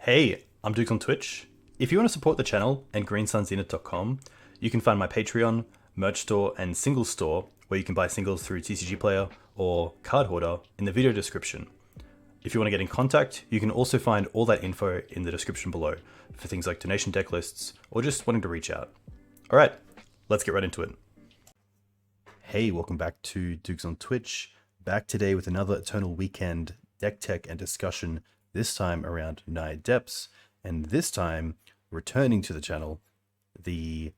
Hey, I'm Dukes on Twitch. If you want to support the channel and GreenSunsZenith.com, you can find my Patreon, merch store, and singles store where you can buy singles through TCG Player or Card Hoarder in the video description. If you want to get in contact, you can also find all that info in the description below for things like donation deck lists or just wanting to reach out. Alright, let's get right into it. Hey, welcome back to Dukes on Twitch. Back today with another Eternal Weekend deck tech and discussion, this time around Naya Depths, and this time returning to the channel, the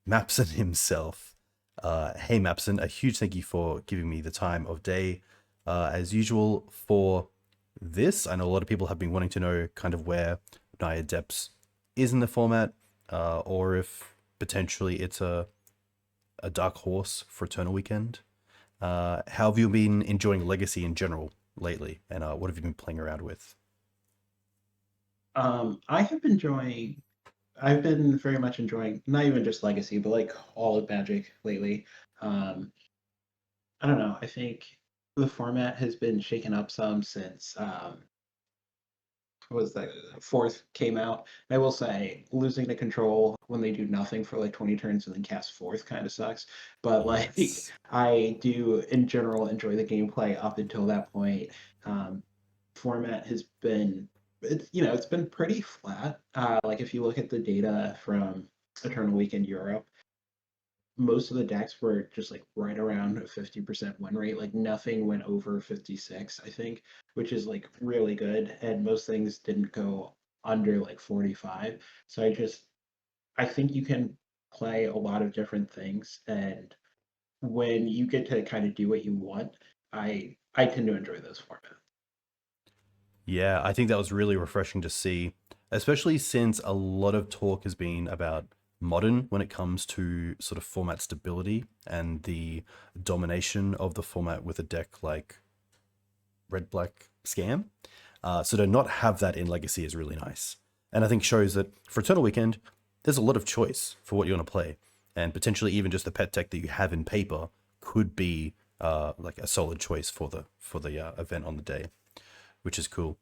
Mapson himself. Hey Mapson, a huge thank you for giving me the time of day as usual for this. I know a lot of people have been wanting to know kind of where Naya Depths is in the format, or if potentially it's a dark horse for Eternal Weekend. How have you been enjoying Legacy in general lately, and what have you been playing around with? I have been enjoying. I've been very much enjoying not even just Legacy, but like all of Magic lately. Um, I don't know. I think the format has been shaken up some since what was that Forth came out. And I will say losing the control when they do nothing for like 20 turns and then cast Forth kind of sucks. But like Yes. I do in general enjoy the gameplay up until that point. Um, Format has been it's been pretty flat. Like if you look at the data from Eternal Week in Europe, most of the decks were just like right around a 50% win rate. Like nothing went over 56, I think, which is like really good. And most things didn't go under like 45. So I think you can play a lot of different things. And when you get to kind of do what you want, I tend to enjoy those formats. Yeah, I think that was really refreshing to see, especially since a lot of talk has been about modern when it comes to sort of format stability and the domination of the format with a deck like Red Black Scam. So to not have that in Legacy is really nice. And I think shows that for Eternal Weekend, there's a lot of choice for what you want to play. And potentially even just the pet deck that you have in paper could be like a solid choice for the event on the day, which is cool.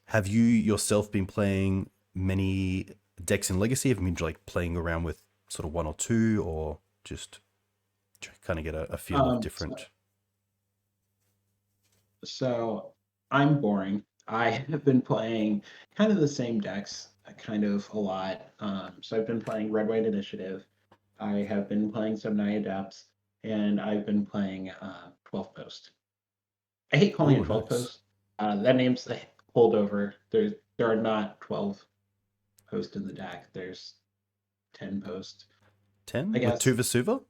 Have you yourself been playing many decks in Legacy? Have you been like playing around with sort of one or two, or just kind of get a feel of Um, so different? So I'm boring. I have been playing kind of the same decks, kind of a lot. So I've been playing Red White Initiative. I have been playing some Naya Depths, and I've been playing 12 Post. I hate calling Oh, it 12 nice. Post. That name's a holdover. There are not 12 Post in the deck. There's 10 Post. I 10 with two guess. Vesuva?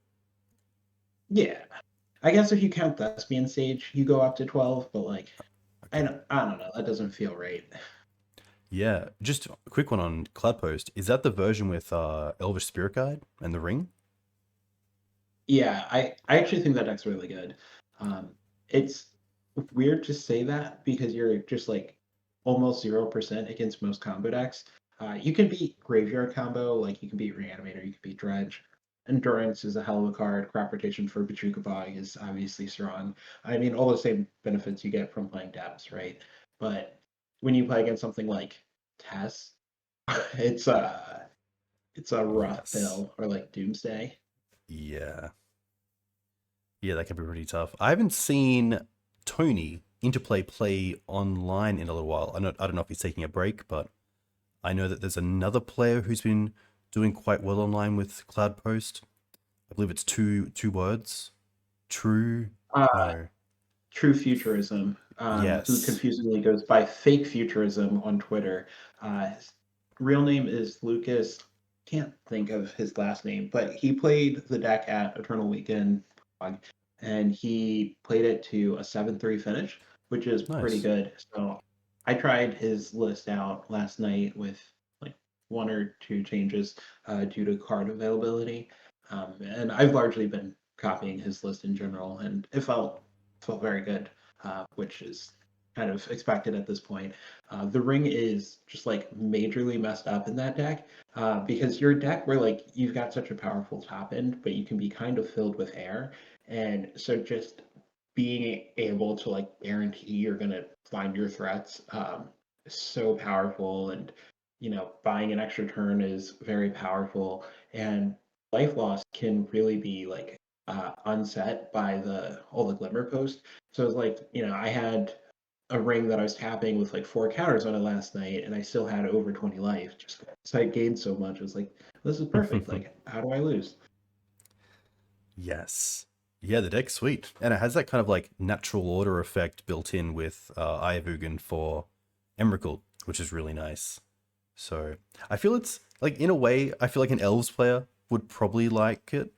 Yeah. I guess if you count Thespian Sage, you go up to 12, but like Okay. I don't know. That doesn't feel right. Yeah, just a quick one on Cloudpost. Is that the version with Elvish Spirit Guide and the ring? Yeah, I actually think that deck's really good. It's weird to say that because you're just like almost 0% against most combo decks. You can beat Graveyard combo, like you can beat Reanimator, you can beat Dredge. Endurance is a hell of a card. Crop rotation for Bojuka Bog is obviously strong. I mean, all the same benefits you get from playing Depths, right? But when you play against something like Tess, it's it's a rough Yes. pill, or like Doomsday. Yeah. Yeah, that can be pretty tough. I haven't seen Tony Interplay play online in a little while. I don't know if he's taking a break, but I know that there's another player who's been doing quite well online with Cloudpost. I believe it's two words. True. Uh, No. True Futurism, who Yes. confusingly goes by Fake Futurism on Twitter. His real name is Lucas. Can't think of his last name, but he played the deck at Eternal Weekend, and he played it to a 7-3 finish, which is pretty Nice. good. So I tried his list out last night with like one or two changes due to card availability, and I've largely been copying his list in general, and it felt very good, which is kind of expected at this point. The ring is just like majorly messed up in that deck because your deck where like you've got such a powerful top end, but you can be kind of filled with air, and so just being able to like guarantee you're gonna find your threats so powerful, and buying an extra turn is very powerful, and life loss can really be like unset by the all the glimmer post. So it's like, I had a ring that I was tapping with like 4 counters on it last night, and I still had over 20 life. Just so I gained so much. It was like, this is perfect. Like, how do I lose? Yes. Yeah, the deck's sweet. And it has that kind of like natural order effect built in with Ayavugan for Emrakul, which is really nice. So I feel it's like, in a way, I feel like an Elves player would probably like it,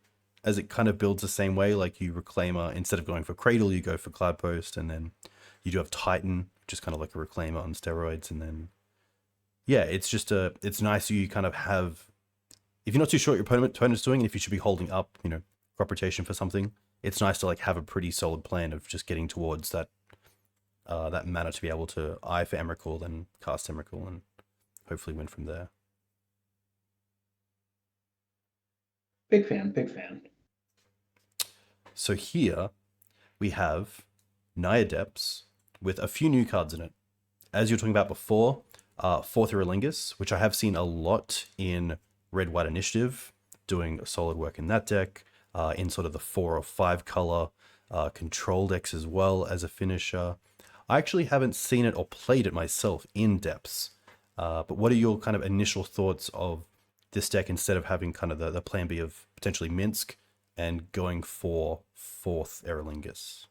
as it kind of builds the same way. Like, you Reclaimer, instead of going for Cradle, you go for Cloudpost, and then you do have Titan, which is kind of like a Reclaimer on steroids. And then, yeah, it's nice you kind of have, if you're not too sure what your opponent's doing, and if you should be holding up, crop rotation for something, it's nice to like have a pretty solid plan of just getting towards that mana to be able to eye for Emrakul, then cast Emrakul, and hopefully win from there. Big fan, big fan. So here we have Naya Depths with a few new cards in it. As you were talking about before, Forth Eorlingas, which I have seen a lot in Red White Initiative, doing solid work in that deck, in sort of the 4 or 5 color control decks as well as a finisher. I actually haven't seen it or played it myself in Depths, but what are your kind of initial thoughts of this deck instead of having kind of the plan B of potentially Minsk and going for Forth Eorlingas?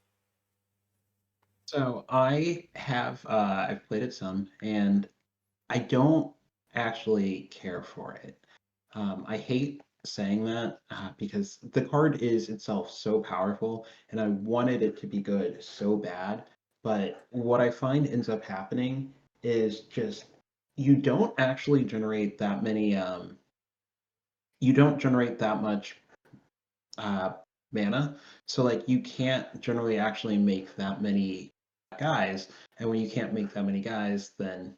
So I've played it some, and I don't actually care for it. I hate saying that because the card is itself so powerful, and I wanted it to be good so bad. But what I find ends up happening is just you don't actually generate that many. You don't generate that much uh, mana, so like you can't generally actually make that many guys. And when you can't make that many guys, then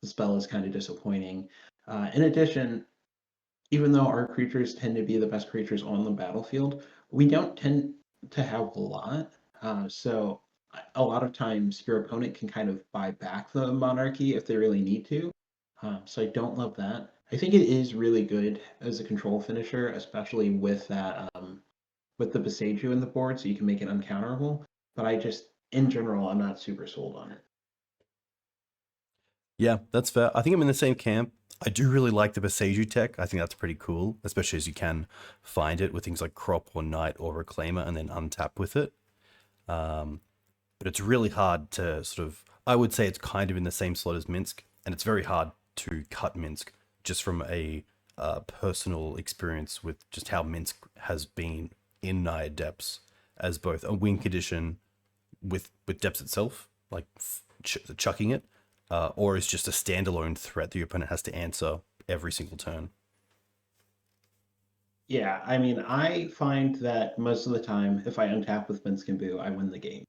the spell is kind of disappointing. In addition, even though our creatures tend to be the best creatures on the battlefield, we don't tend to have a lot. So a lot of times your opponent can kind of buy back the monarchy if they really need to. So I don't love that. I think it is really good as a control finisher, especially with that with the Beseiju in the board, so you can make it uncounterable. But I just, in general, I'm not super sold on it. Yeah, that's fair. I think I'm in the same camp. I do really like the Beseiju tech. I think that's pretty cool, especially as you can find it with things like Crop or Knight or Reclaimer and then untap with it. But it's really hard to sort of, I would say it's kind of in the same slot as Minsk, and it's very hard to cut Minsk just from a personal experience with just how Minsk has been in Naya Depths as both a win condition with Depths itself, like chucking it, or is just a standalone threat that your opponent has to answer every single turn. Yeah, I mean, I find that most of the time, if I untap with Minsk and Boo, I win the game.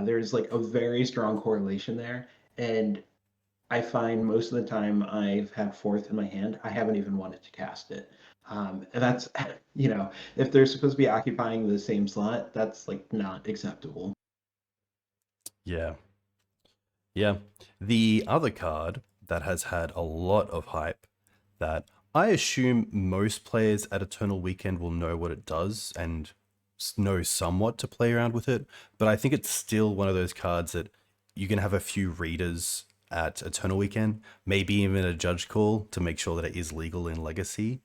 There's like a very strong correlation there, and I find most of the time I've had Fourth in my hand, I haven't even wanted to cast it. And that's, if they're supposed to be occupying the same slot, that's like not acceptable. Yeah. Yeah. The other card that has had a lot of hype that I assume most players at Eternal Weekend will know what it does and know somewhat to play around with it, but I think it's still one of those cards that you can have a few readers at Eternal Weekend, maybe even a judge call to make sure that it is legal in Legacy.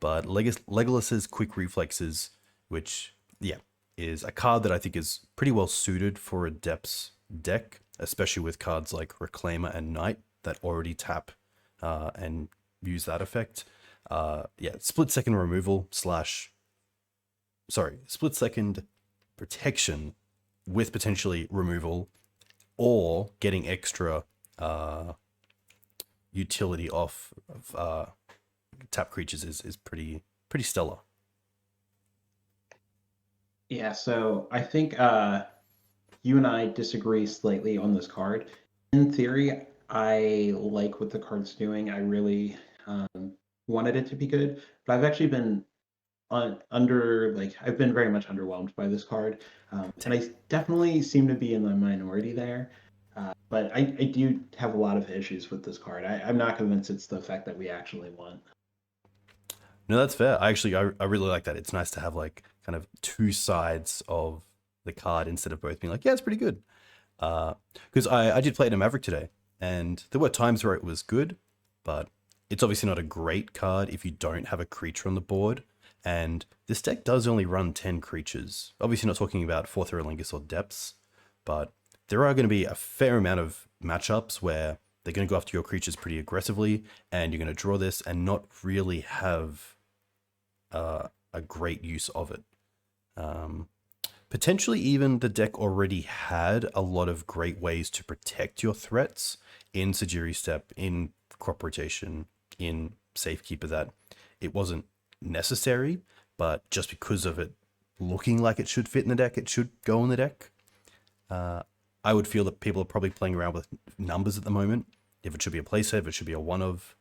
But Legolas's Quick Reflexes, which, yeah, is a card that I think is pretty well suited for a Depths deck, especially with cards like Reclaimer and Knight that already tap and use that effect. Yeah, split second removal slash, sorry, split second protection with potentially removal or getting extra utility off of tap creatures is pretty stellar. Yeah, so I think you and I disagree slightly on this card. In theory, I like what the card's doing. I really wanted it to be good, but I've actually been I've been very much underwhelmed by this card, and I definitely seem to be in the minority there. But I do have a lot of issues with this card. I'm not convinced it's the effect that we actually want. No, that's fair. I really like that. It's nice to have like kind of two sides of the card instead of both being like, yeah, it's pretty good. Because I did play it in Maverick today, and there were times where it was good, but it's obviously not a great card if you don't have a creature on the board. And this deck does only run 10 creatures. Obviously not talking about Forth Eorlingas or Depths, but there are going to be a fair amount of matchups where they're going to go after your creatures pretty aggressively, and you're going to draw this and not really have a great use of it. Potentially even the deck already had a lot of great ways to protect your threats in Sejiri Steppe, in crop rotation, in Safekeeper, that it wasn't necessary, but just because of it looking like it should fit in the deck, it should go in the deck. I would feel that people are probably playing around with numbers at the moment. If it should be a play save, it should be a one of.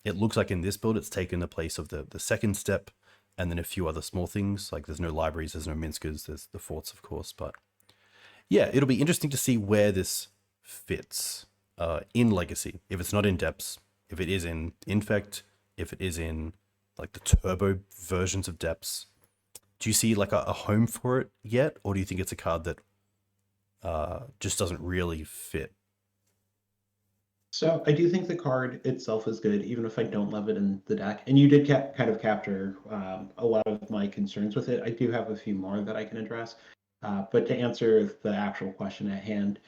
It looks like in this build, it's taken the place of the second step, and then a few other small things, like there's no libraries, there's no Minskers, there's the forts, of course. But yeah, it'll be interesting to see where this fits in Legacy. If it's not in Depths, if it is in Infect, if it is in like the turbo versions of Depths. Do you see like a home for it yet? Or do you think it's a card that just doesn't really fit? So I do think the card itself is good, even if I don't love it in the deck. And you did kind of capture a lot of my concerns with it. I do have a few more that I can address. But to answer the actual question at hand,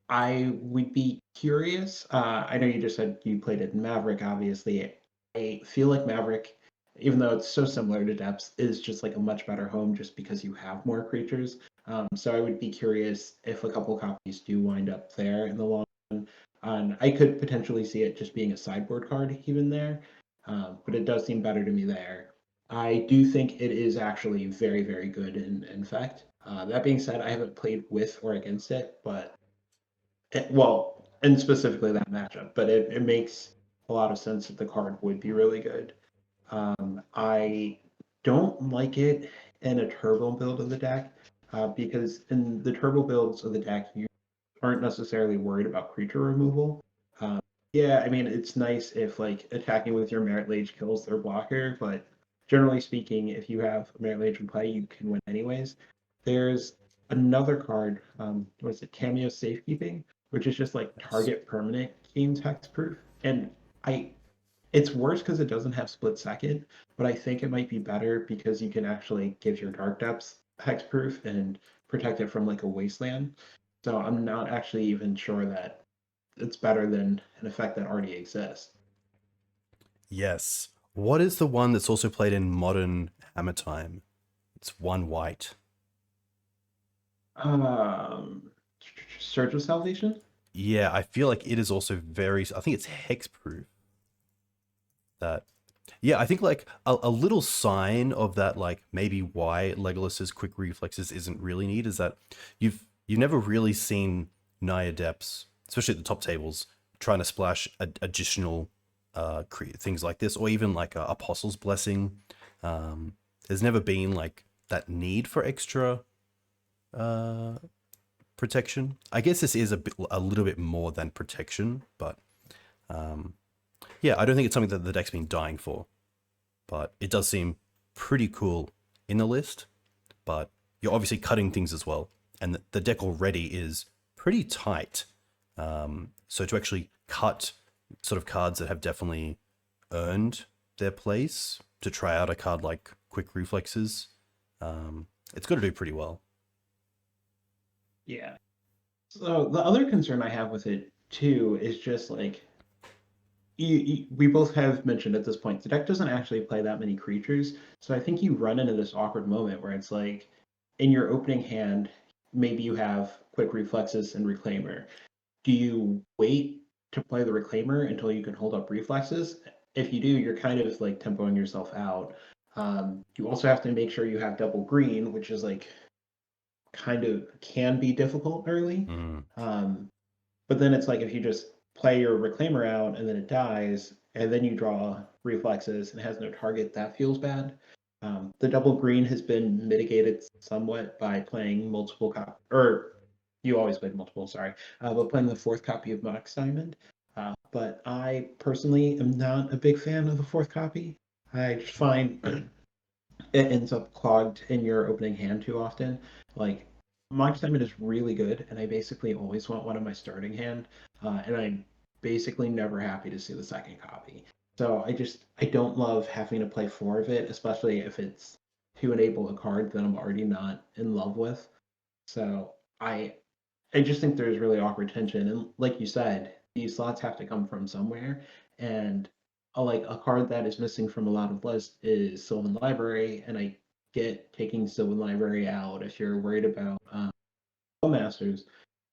I would be curious. I know you just said you played it in Maverick, obviously. I feel like Maverick, even though it's so similar to Depths, is just like a much better home just because you have more creatures. So I would be curious if a couple copies do wind up there in the long run. And I could potentially see it just being a sideboard card even there, but it does seem better to me there. I do think it is actually very, very good in fact. That being said, I haven't played with or against it, but well, and specifically that matchup, but it makes a lot of sense that the card would be really good. I don't like it in a turbo build of the deck because in the turbo builds of the deck, you aren't necessarily worried about creature removal. Um, yeah, I mean, it's nice if like attacking with your Merit Lage kills their blocker, but generally speaking, if you have Merit Lage in play, you can win anyways. There's another card, what is it, Cameo Safekeeping, which is just like Yes. target permanent gains hexproof. And I it's worse because it doesn't have split second, but I think it might be better because you can actually give your Dark Depths hexproof and protect it from like a wasteland. So I'm not actually even sure that it's better than an effect that already exists. Yes. What is the one that's also played in modern Hammer Time? It's one white. Um, Surge of Salvation? Yeah, I feel like it is also very. I think it's hexproof. That. Yeah, I think like a little sign of that, like maybe why Legolas's quick reflexes isn't really neat, is that you've never really seen Naya Depths, especially at the top tables, trying to splash additional things like this, or even like a Apostle's Blessing. There's never been like that need for extra uh, protection. I guess this is a little bit more than protection, but yeah, I don't think it's something that the deck's been dying for. But it does seem pretty cool in the list. But you're obviously cutting things as well, and the deck already is pretty tight. So to actually cut sort of cards that have definitely earned their place, to try out a card like Quick Reflexes, it's got to do pretty well. Yeah. So the other concern I have with it too is just like we both have mentioned at this point, the deck doesn't actually play that many creatures. So I think you run into this awkward moment where it's like in your opening hand, maybe you have quick reflexes and reclaimer. Do you wait to play the reclaimer until you can hold up reflexes? If you do, you're kind of like tempoing yourself out. You also have to make sure you have double green, which is like kind of can be difficult early. Mm. Um, but then it's like if you just play your reclaimer out and then it dies, and then you draw reflexes and has no target, that feels bad. The double green has been mitigated somewhat by playing multiple or You always played multiple, sorry. But playing the fourth copy of Mox Diamond. But I personally am not a big fan of the fourth copy. I just find it ends up clogged in your opening hand too often. Like Mox Diamond is really good, and I basically always want one in my starting hand, and I'm basically never happy to see the second copy. So I don't love having to play four of it, especially if it's to enable a card that I'm already not in love with. So I just think there's really awkward tension, and like you said, these slots have to come from somewhere, and like a card that is missing from a lot of lists is Sylvan Library, and I get taking Sylvan Library out if you're worried about Bowmasters,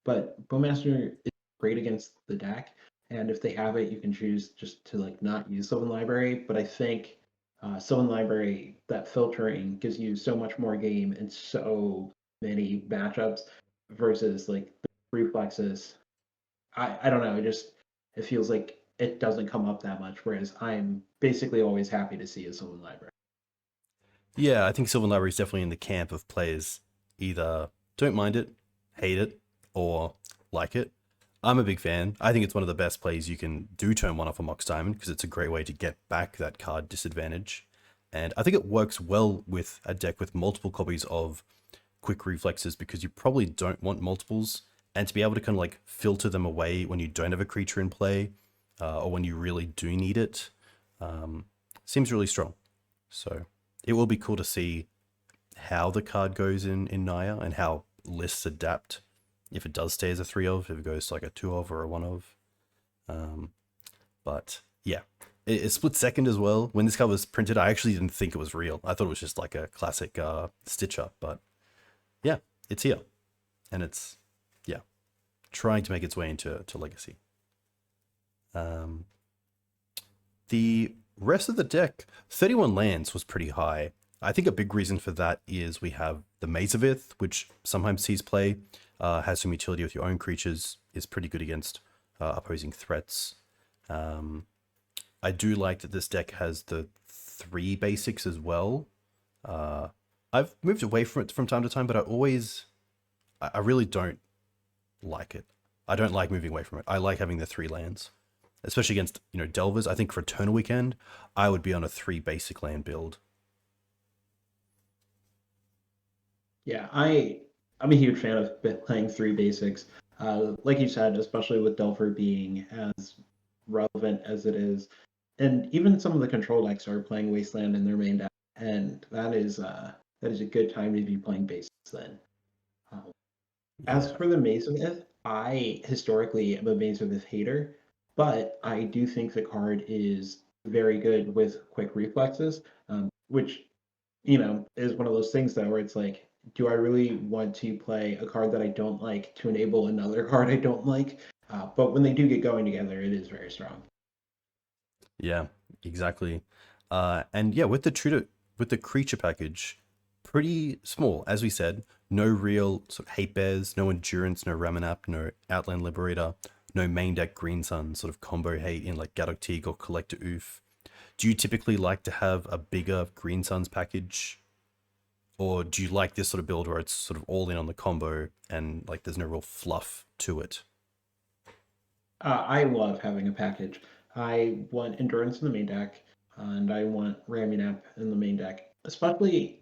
but Bowmaster is great against the deck, and if they have it, you can choose just to like not use Sylvan Library. But I think Sylvan Library, that filtering gives you so much more game and so many matchups versus like the reflexes. I don't know. It feels like it doesn't come up that much. Whereas I'm basically always happy to see a Sylvan Library. Yeah, I think Sylvan Library is definitely in the camp of players either don't mind it, hate it, or like it. I'm a big fan. I think it's one of the best plays you can do turn one off a Mox Diamond because it's a great way to get back that card disadvantage. And I think it works well with a deck with multiple copies of quick reflexes because you probably don't want multiples. And to be able to kind of like filter them away when you don't have a creature in play or when you really do need it seems really strong. So it will be cool to see how the card goes in Naya and how lists adapt if it does stay as a 3 of, if it goes to like a 2 of or a 1 of. But yeah, it split second as well. When this card was printed, I actually didn't think it was real. I thought it was just like a classic stitch up, but yeah, it's here. And it's, yeah, trying to make its way into Legacy. The rest of the deck, 31 lands was pretty high. I think a big reason for that is we have the Maze of Ith, which sometimes sees play, has some utility with your own creatures, is pretty good against opposing threats. I do like that this deck has the 3 basics as well. I've moved away from it from time to time, but I really don't like it. I don't like moving away from it. I like having the 3 lands, especially against, Delvers. I think for Eternal Weekend, I would be on a 3 basic land build. Yeah, I'm a huge fan of playing 3 basics. Like you said, especially with Delver being as relevant as it is, and even some of the control decks are playing Wasteland in their main deck, and that is a good time to be playing basics then. As Yeah. for the Maze of Ith, I historically am a Maze of Ith hater, but I do think the card is very good with quick reflexes, which is one of those things though where it's like, do I really want to play a card that I don't like to enable another card I don't like? But when they do get going together, it is very strong. Yeah, exactly. And yeah, with the creature package, pretty small, as we said. No real sort of hate bears, no endurance, no Ramanap, no Outland Liberator, no main deck Green Sun sort of combo hate in like Gaddock Teeg or Collector Ouphe. Do you typically like to have a bigger Green Suns package? Or do you like this sort of build where it's sort of all in on the combo and like there's no real fluff to it? I love having a package. I want endurance in the main deck, and I want Ramunap in the main deck. Especially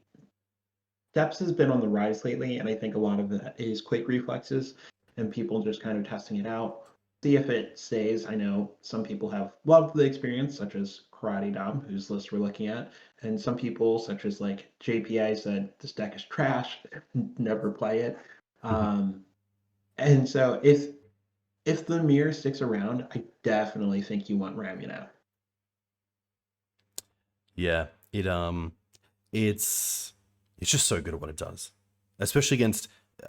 Depths has been on the rise lately, and I think a lot of that is quick reflexes and people just kind of testing it out. See if it stays. I know some people have loved the experience, such as Karate Dom, whose list we're looking at, and some people, such as like JPA, said this deck is trash, never play it. Um, and so if the mirror sticks around, I definitely think you want Ramunap. Yeah, it's it's just so good at what it does, especially against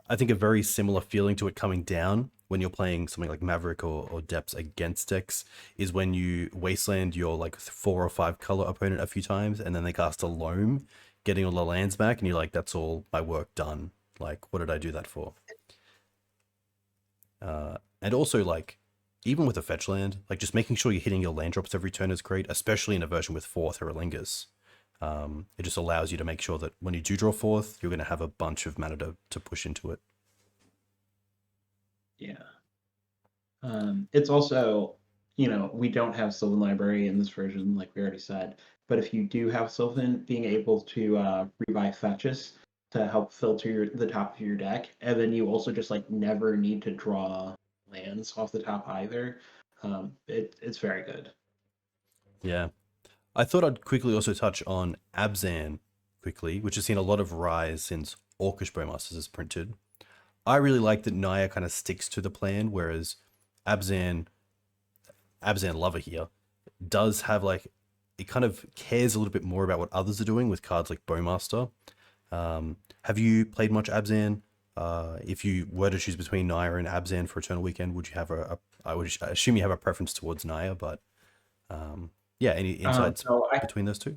I think a very similar feeling to it coming down when you're playing something like Maverick or Depths against decks is when you wasteland your like 4 or 5 color opponent a few times and then they cast a loam, getting all the lands back, and you're like, that's all my work done. Like, what did I do that for? And also like even with a fetch land, like just making sure you're hitting your land drops every turn is great, especially in a version with Forth Eorlingas. It just allows you to make sure that when you do draw forth, you're going to have a bunch of mana to push into it. Yeah. It's also, we don't have Sylvan Library in this version, like we already said. But if you do have Sylvan, being able to rebuy fetches to help filter the top of your deck, and then you also just like never need to draw lands off the top either. It's very good. Yeah. I thought I'd quickly also touch on Abzan quickly, which has seen a lot of rise since Orcish Bowmasters is printed. I really like that Naya kind of sticks to the plan, whereas Abzan, Abzan Lover here, does have like, it kind of cares a little bit more about what others are doing with cards like Bowmaster. Have you played much Abzan? If you were to choose between Naya and Abzan for Eternal Weekend, would you have I would assume you have a preference towards Naya, but yeah, any insights So between those two?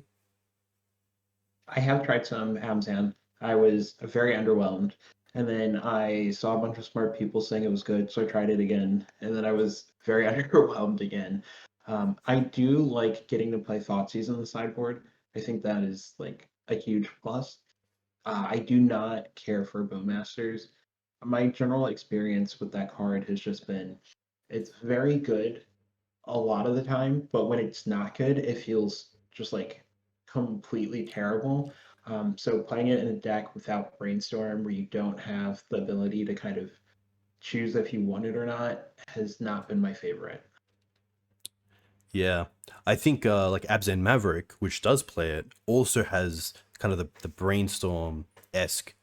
I have tried some Amzan. I was very underwhelmed. And then I saw a bunch of smart people saying it was good, so I tried it again. And then I was very underwhelmed again. I do like getting to play Thoughtseize on the sideboard. I think that is like a huge plus. I do not care for Bowmasters. My general experience with that card has just been it's very good a lot of the time, but when it's not good, it feels just like completely terrible. So playing it in a deck without Brainstorm, where you don't have the ability to kind of choose if you want it or not, has not been my favorite. Yeah, I think like Abzan Maverick, which does play it, also has kind of the brainstorm esque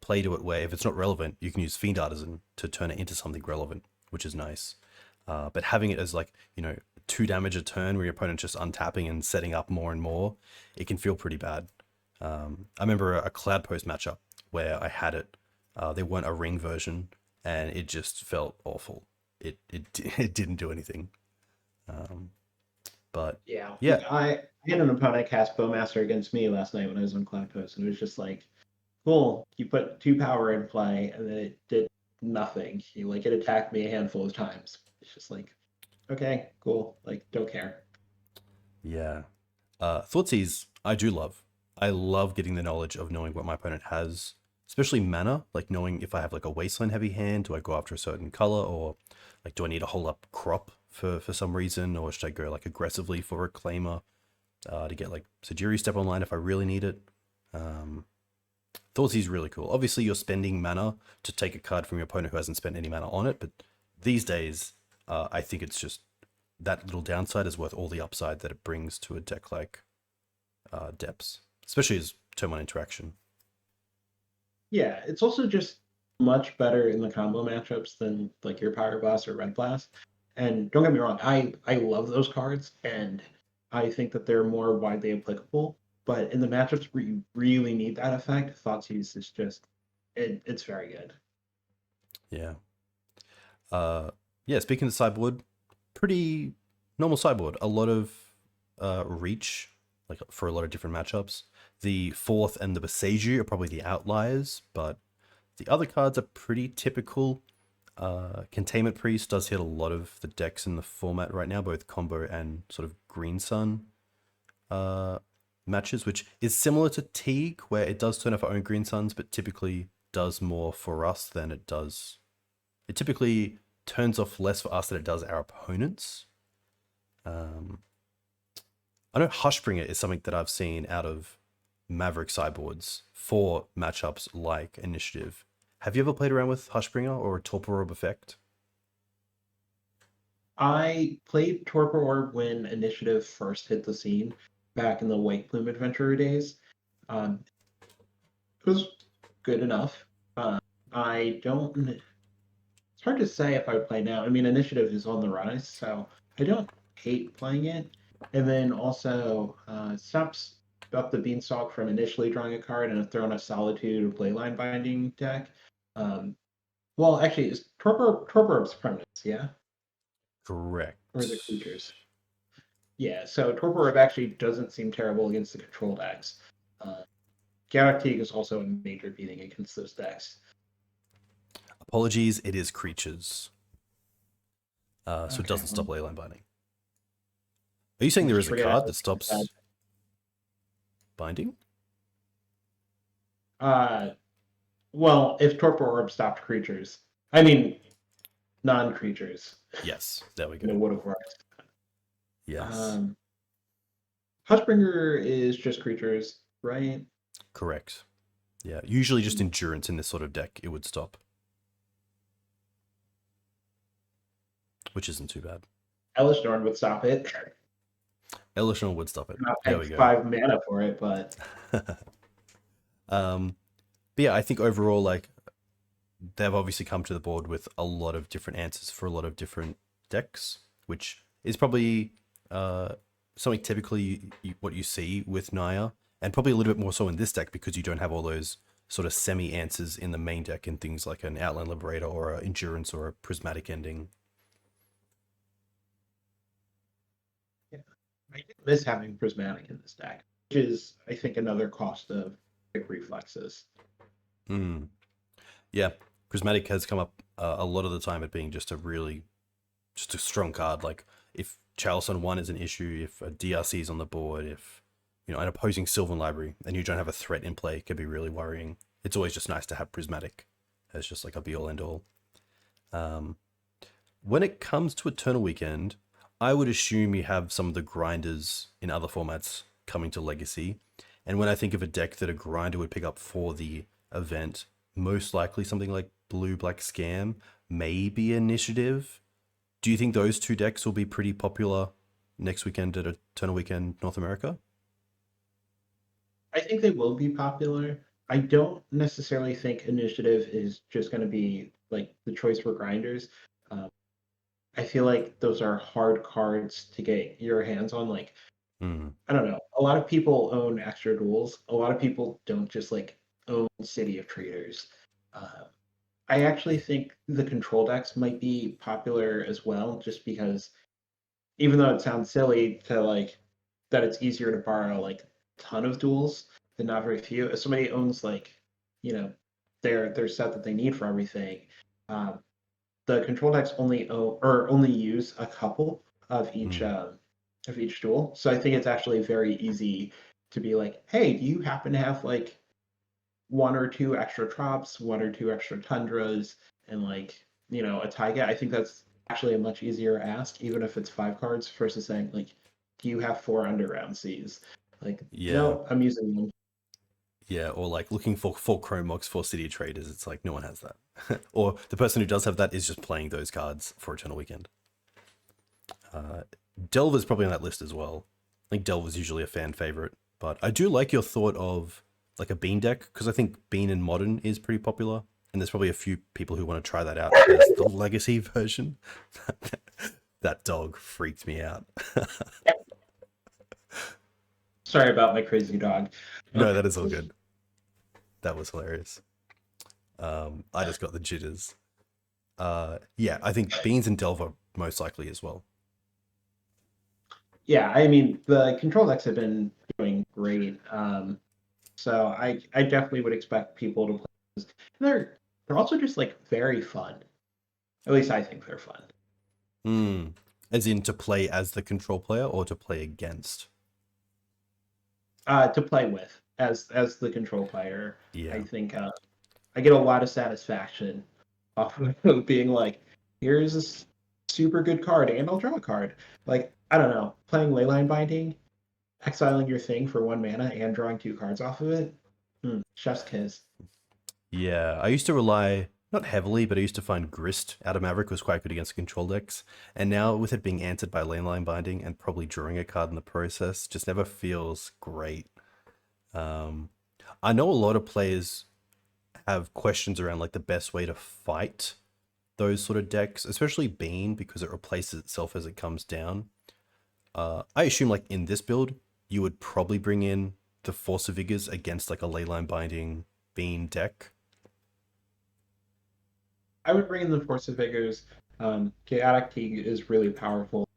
play to it, where if it's not relevant, you can use Fiend Artisan to turn it into something relevant, which is nice. But having it as like 2 damage a turn, where your opponent's just untapping and setting up more and more, it can feel pretty bad. I remember a Cloud Post matchup where I had it. They weren't a ring version, and it just felt awful. It it didn't do anything. Um, but Yeah, yeah, I had an opponent cast Bowmaster against me last night when I was on Cloud Post, and it was just like, cool, you put 2 power in play, and then it did nothing. It attacked me a handful of times. It's just like, okay, cool, like don't care. yeah. Thoughtseize, I do love. I love getting the knowledge of knowing what my opponent has, especially mana, like knowing if I have like a wasteland heavy hand, do I go after a certain color, or like do I need a whole up crop for some reason, or should I go like aggressively for Reclaimer to get like Sejiri Steppe online if I really need it. Um, Thoughtseize is really cool. Obviously, you're spending mana to take a card from your opponent who hasn't spent any mana on it, but these days, I think it's just that little downside is worth all the upside that it brings to a deck like Depths, especially as turn one interaction. Yeah, it's also just much better in the combo matchups than like your Power Blast or Red Blast. And don't get me wrong, I love those cards, and I think that they're more widely applicable. But in the matchups where you really need that effect, Thoughtseize is just it's very good. Yeah. Uh, yeah. Speaking of sideboard, pretty normal sideboard. A lot of reach, like for a lot of different matchups. The fourth and the Boseiju are probably the outliers, but the other cards are pretty typical. Containment Priest does hit a lot of the decks in the format right now, both combo and sort of Green Sun uh, matches, which is similar to Teague, where it does turn off our own Green Suns, but typically does more for us than it does. It typically turns off less for us than it does our opponents. Um, I know Hushbringer is something that I've seen out of Maverick sideboards for matchups like Initiative. Have you ever played around with Hushbringer or a Torpor Orb effect? I played Torpor Orb when Initiative first hit the scene back in the White Plume Adventurer days. It was good enough. I don't. It's hard to say if I would play now. I mean, Initiative is on the rise, so I don't hate playing it. And then also stops up the Beanstalk from initially drawing a card and throwing a Solitude or Playline Binding deck. Um, well, actually, is Torpor permanents, yeah? Or Correct. the creatures? Yeah, so Torpor Orb actually doesn't seem terrible against the control decks. Uh, Gaddock Teeg is also a major beating against those decks. Apologies, it is creatures. So it Okay, doesn't stop well, leyline binding. Are you saying we'll there just is a forget I card ever that said that. stops binding? Uh, well, if Torpor Orb stopped creatures, I mean, non-creatures. Yes, there we And it go. would have worked. Yes, Hushbringer is just creatures, right? correct. Yeah, usually just endurance in this sort of deck, it would stop. Which isn't too bad. Elvish Norn would stop it. Elvish would stop it. I'm not There paying we go. 5 mana for it, but But yeah, I think overall, like, they've obviously come to the board with a lot of different answers for a lot of different decks, which is probably something typically what you see with Naya, and probably a little bit more so in this deck because you don't have all those sort of semi-answers in the main deck in things like an Outland Liberator or an Endurance or a Prismatic Ending. yeah. I did miss having Prismatic in this deck, which is, I think, another cost of Reflexes. Yeah, Prismatic has come up a lot of the time at being just a strong card. Like if Chalice on 1 is an issue, if a DRC is on the board, if an opposing Sylvan Library and you don't have a threat in play, it can be really worrying. It's always just nice to have Prismatic as just like a be all end all. When it comes to Eternal Weekend, I would assume you have some of the grinders in other formats coming to Legacy. And when I think of a deck that a grinder would pick up for the event, most likely something like Blue Black Scam, maybe Initiative. Do you think those two decks will be pretty popular next weekend at Eternal Weekend North America? I think they will be popular. I don't necessarily think Initiative is just going to be like the choice for grinders. Um, I feel like those are hard cards to get your hands on. Like, I don't know. A lot of people own extra duels. A lot of people don't just like own City of Traders. I actually think the control decks might be popular as well, just because even though it sounds silly to like that it's easier to borrow like a ton of duels than not very few. If somebody owns like, you know, their set that they need for everything, um, the control decks only own or only use a couple of each duel. So I think it's actually very easy to be like, hey, do you happen to have like one or two extra Trops, one or two extra Tundras, and like, a Taiga? I think that's actually a much easier ask, even if it's 5 cards, versus saying like, do you have 4 Underground Seas? Like, Yeah. no, I'm using them. Yeah, or like looking for full Chrome Mox for City of Traders. It's like no one has that. Or the person who does have that is just playing those cards for Eternal Weekend. Delver's probably on that list as well. I think Delver's usually a fan favorite, but I do like your thought of like a Bean deck because I think Bean in Modern is pretty popular, and there's probably a few people who want to try that out as the Legacy version. That dog freaked me out. Sorry about my crazy dog. No, that is all good. That was hilarious. I just got the jitters. Yeah, I think Beans and Delver most likely as well. Yeah, I mean the control decks have been doing great. So I definitely would expect people to play those. And they're also just like very fun. At least I think they're fun. As in to play as the control player or to play against? To play with as the control player. Yeah. I think I get a lot of satisfaction off of being like, here's this super good card, and I'll draw a card. Like, I don't know, playing Leyline Binding, exiling your thing for 1 mana and drawing 2 cards off of it. Chef's kiss. Yeah, I used to rely, not heavily, but I used to find Grist out of Maverick was quite good against control decks. And now with it being answered by Leyline Binding and probably drawing a card in the process, just never feels great. I know a lot of players have questions around like the best way to fight those sort of decks, especially Bean because it replaces itself as it comes down. I assume like in this build, you would probably bring in the Force of Vigors against like a Leyline Binding Bean deck. I would bring in the Force of Vigors. Gaddock Teeg is really powerful.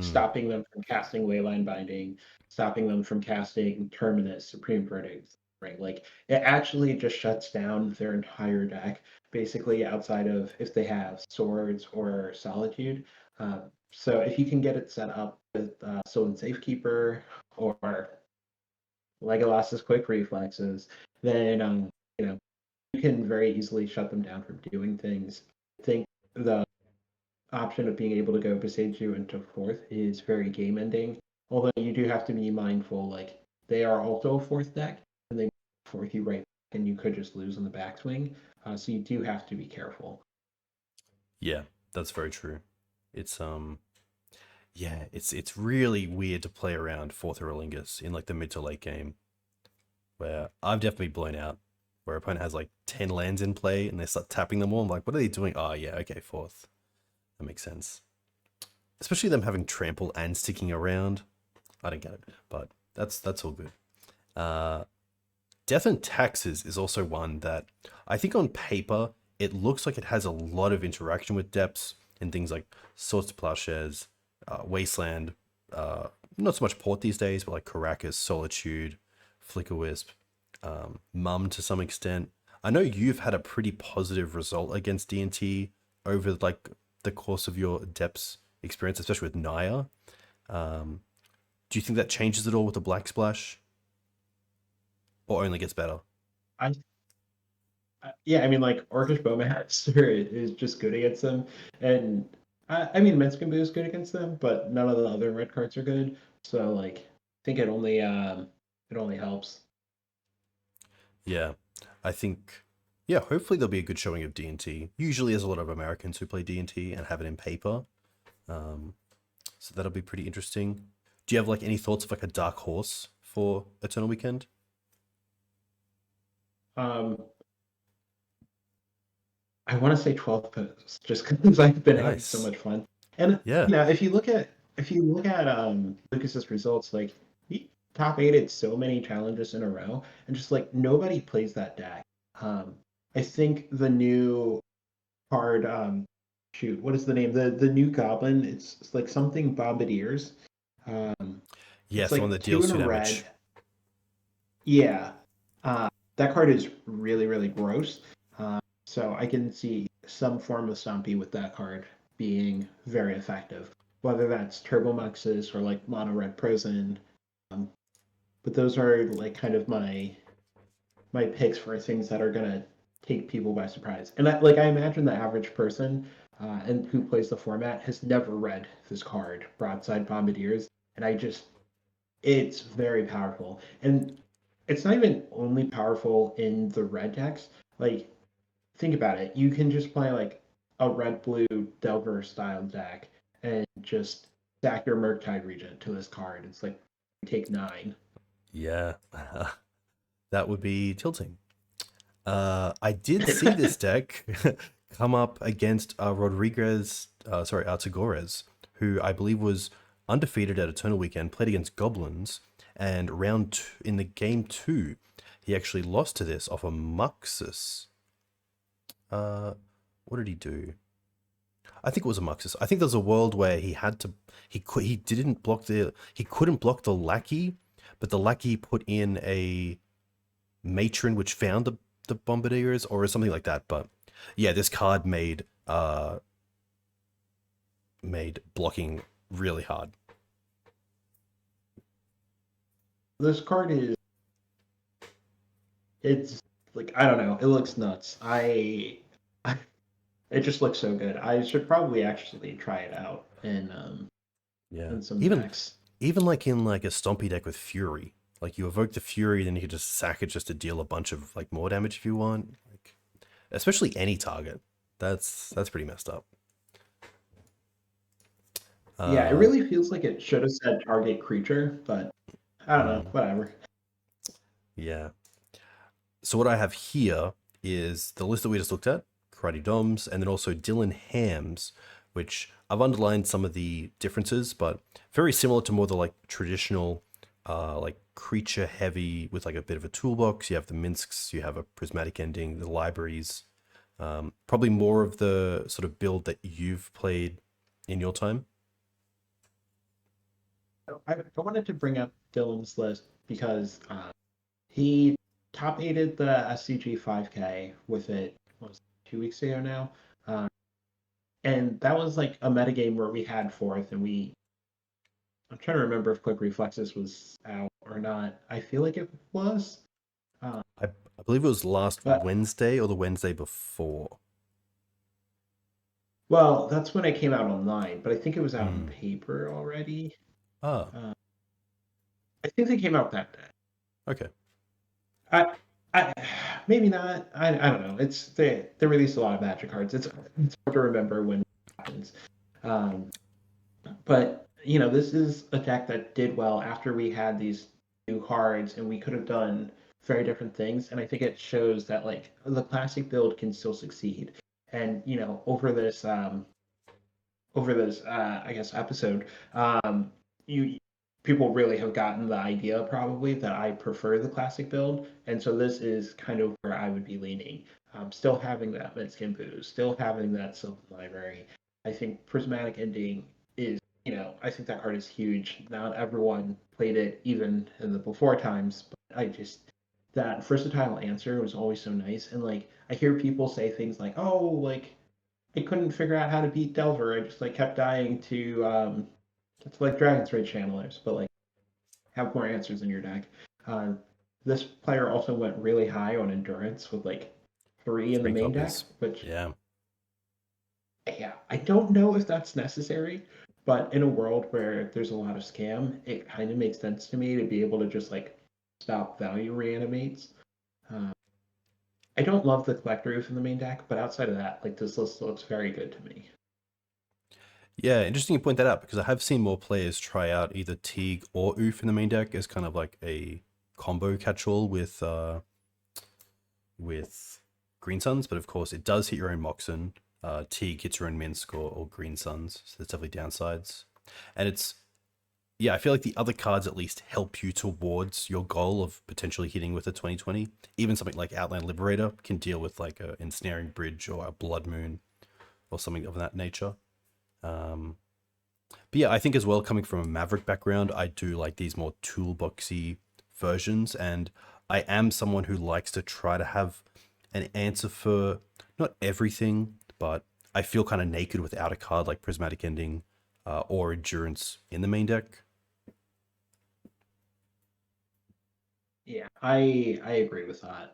Stopping them from casting Leyline Binding, stopping them from casting Terminus, Supreme Verdict, right? Like, it actually just shuts down their entire deck, basically, outside of if they have Swords or Solitude. So if you can get it set up with Sylvan Safekeeper or Legolas's Quick Reflexes, then, you can very easily shut them down from doing things. I think the option of being able to go Boseiju into fourth is very game ending. Although you do have to be mindful, like they are also a fourth deck, and they fourth you right, and you could just lose on the backswing. So you do have to be careful. Yeah, that's very true. It's yeah, it's really weird to play around Forth Eorlingas in like the mid to late game, where I've definitely blown out, where opponent has like 10 lands in play and they start tapping them all. I'm like, what are they doing? Oh yeah, okay, Forth. That makes sense. Especially them having trample and sticking around. I don't get it, but that's all good. Death and Taxes is also one that I think on paper it looks like it has a lot of interaction with depths and things like Swords to Plowshares, Wasteland, not so much Port these days, but like Karakas, Solitude, Flicker Wisp, Mum to some extent. I know you've had a pretty positive result against D&T over like the course of your depths experience, especially with Naya. Do you think that changes at all with the Black Splash? Or only gets better? I Yeah, I mean, like Orcish Bowmaster is just good against them, and I mean Menskambu is good against them, but none of the other red cards are good. So like, I think it only helps. Yeah, I think, yeah, hopefully there'll be a good showing of D&T. Usually there's a lot of Americans who play D&T and have it in paper. So that'll be pretty interesting. Do you have like any thoughts of like a dark horse for Eternal Weekend? Um, I want to say 12 posts just because I've been having so Nice. much fun. And Yeah. if you look at Lucas's results, like he top eighted so many challenges in a row, and just like nobody plays that deck. Um, I think the new card, shoot, what is the name? The new goblin. It's like something Bombardiers. Um, it's Yes, the one like that two deals in a 2 red. damage. Yeah, that card is really really gross. So I can see some form of Stompy with that card being very effective, whether that's Turbo Muxes or like Mono Red Prison. Um, but those are like kind of my picks for things that are gonna take people by surprise. And I imagine the average person and who plays the format has never read this card, Broadside Bombardiers, and it's very powerful. And it's not even only powerful in the red decks. Like think about it. You can just play like a red blue Delver style deck and just stack your Murktide Regent to this card. It's like take 9. Yeah. That would be tilting. I did see this deck come up against Artagores, who I believe was undefeated at Eternal Weekend, played against Goblins, and in the game 2, he actually lost to this off a Muxus. What did he do? I think it was a Muxus. I think there's a world where he couldn't block the lackey, but the lackey put in a matron which found the bombardiers or something like that. But yeah, this card made blocking really hard. This card it's like I don't know, it looks nuts. It just looks so good. I should probably actually try it out Yeah. in some Even decks. even like in like a stompy deck with Fury, like you evoke the Fury, then you can just sack it just to deal a bunch of like more damage if you want. Like especially any target. That's pretty messed up. Yeah, it Uh really feels like it should have said target creature, but I don't know, mm, whatever. yeah. So what I have here is the list that we just looked at, Karate Doms, and then also Dylan Hams, which I've underlined some of the differences, but very similar to more the like traditional, like creature heavy with like a bit of a toolbox. You have the Minsks, you have a prismatic ending, the libraries. Probably more of the sort of build that you've played in your time. I wanted to bring up Dylan's list because he top aided the SCG 5K with it, what was it, 2 weeks ago now. Uh, and that was like a metagame where we had fourth, and I'm trying to remember if Quick Reflexes was out or not. I feel like it was. Uh, I believe it was last but Wednesday or the Wednesday before. Well, that's when it came out online, but I think it was out in Hmm. paper already. Ah, Uh, I think they came out that day. okay. I, I maybe not. I don't know. It's they released a lot of Magic cards. It's hard to remember when it happens. Um, but this is a deck that did well after we had these new cards, and we could have done very different things. And I think it shows that like the classic build can still succeed. And over this I guess episode, you people really have gotten the idea probably that I prefer the classic build, and so this is kind of where I would be leaning. Still having that Midskin boost, still having that Sylvan Library. I think Prismatic Ending is, I think that card is huge. Not everyone played it even in the before times, but that versatile answer was always so nice. And like I hear people say things like, "Oh, like I couldn't figure out how to beat Delver. I just like kept dying to like Dragon's Rage channelers, but like have more answers in your deck." Uh, this player also went really high on endurance with like three in the Three main deck, copies. which Yeah. yeah, I don't know if that's necessary, but in a world where there's a lot of scam, it kind of makes sense to me to be able to just like stop value reanimates. Uh, I don't love the Collector Ouphe in the main deck, but outside of that, like this list looks very good to me. Yeah, interesting you point that out because I have seen more players try out either Teeg or Oof in the main deck as kind of like a combo catch-all with Green Suns, but of course it does hit your own Moxen. Teeg hits your own min score or Green Suns, so there's definitely downsides. And I feel like the other cards at least help you towards your goal of potentially hitting with a 2020. Even something like Outland Liberator can deal with like a Ensnaring Bridge or a Blood Moon or something of that nature. Um, but yeah, I think as well, coming from a Maverick background, I do like these more toolboxy versions, and I am someone who likes to try to have an answer for not everything, but I feel kind of naked without a card like Prismatic Ending or Endurance in the main deck. Yeah, I agree with that.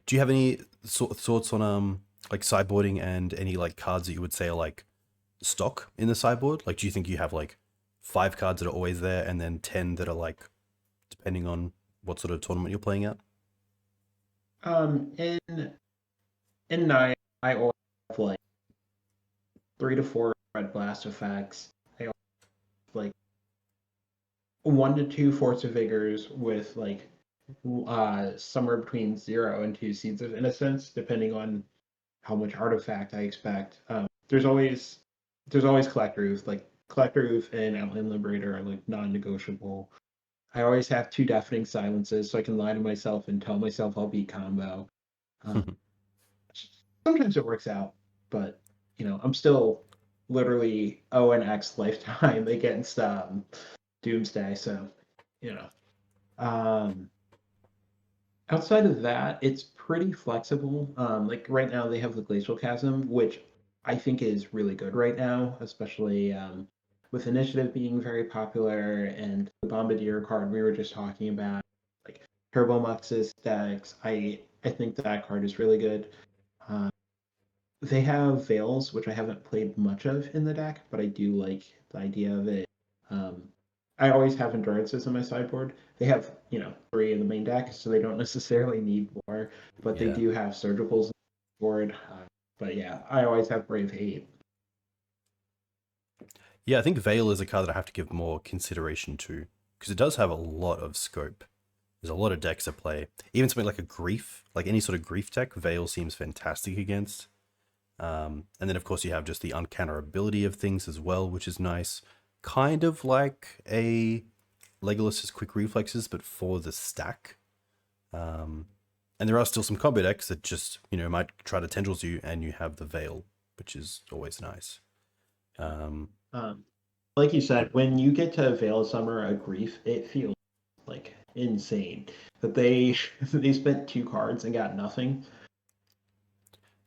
Do you have any thoughts on like sideboarding and any like cards that you would say are like stock in the sideboard? Like, do you think you have like 5 cards that are always there and then 10 that are like depending on what sort of tournament you're playing at? In nine, I always have like 3 to 4 red blast effects. I always have like 1 to 2 Force of Vigors with like somewhere between 0 and 2 Seeds of Innocence, depending on how much artifact I expect. There's always Collector Ouphe. Like Collector Ouphe and Outland Liberator are like non-negotiable. I always have 2 Deafening Silences, so I can lie to myself and tell myself I'll beat combo. Um, Sometimes it works out, but I'm still literally O and X lifetime against Doomsday, so you know. Um, Outside of that, it's pretty flexible. Like right now, they have the Glacial Chasm, which I think is really good right now, especially with Initiative being very popular and the Bombardier card we were just talking about, like Turbo Muxus decks. I think that card is really good. Uh, they have Veils, which I haven't played much of in the deck, but I do like the idea of it. Um, I always have Endurances in my sideboard. They have, 3 in the main deck, so they don't necessarily need more, but they Yeah. do have Surgicals on the board. But yeah, I always have Brave Hate. Yeah, I think Veil is a card that I have to give more consideration to because it does have a lot of scope. There's a lot of decks at play. Even something like a Grief, like any sort of Grief deck, Veil seems fantastic against. And then, of course, you have just the uncounterability of things as well, which is nice. Kind of like a Legolas's Quick Reflexes, but for the stack. Um, and there are still some combo decks that just, might try to tendrils you and you have the Veil, which is always nice. Um, Um, like you said, when you get to Veil of Summer, a Grief, it feels like insane that they they spent 2 cards and got nothing.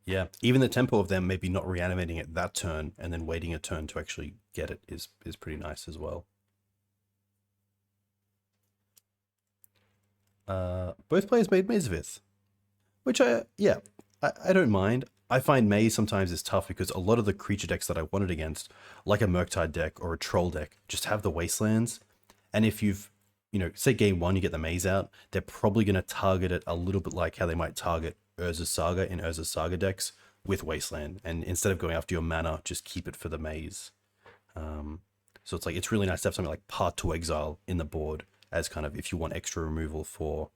yeah, even the tempo of them maybe not reanimating it that turn and then waiting a turn to actually get it is pretty nice as well. Both players made Maze of Ith, which I don't mind. I find Maze sometimes is tough because a lot of the creature decks that I wanted against, like a Murktide deck or a Troll deck, just have the Wastelands. And if you've, say game one, you get the Maze out, they're probably going to target it a little bit like how they might target Urza's Saga in Urza's Saga decks with Wasteland. And instead of going after your mana, just keep it for the Maze. So it's like, it's really nice to have something like Path to Exile in the board as kind of if you want extra removal for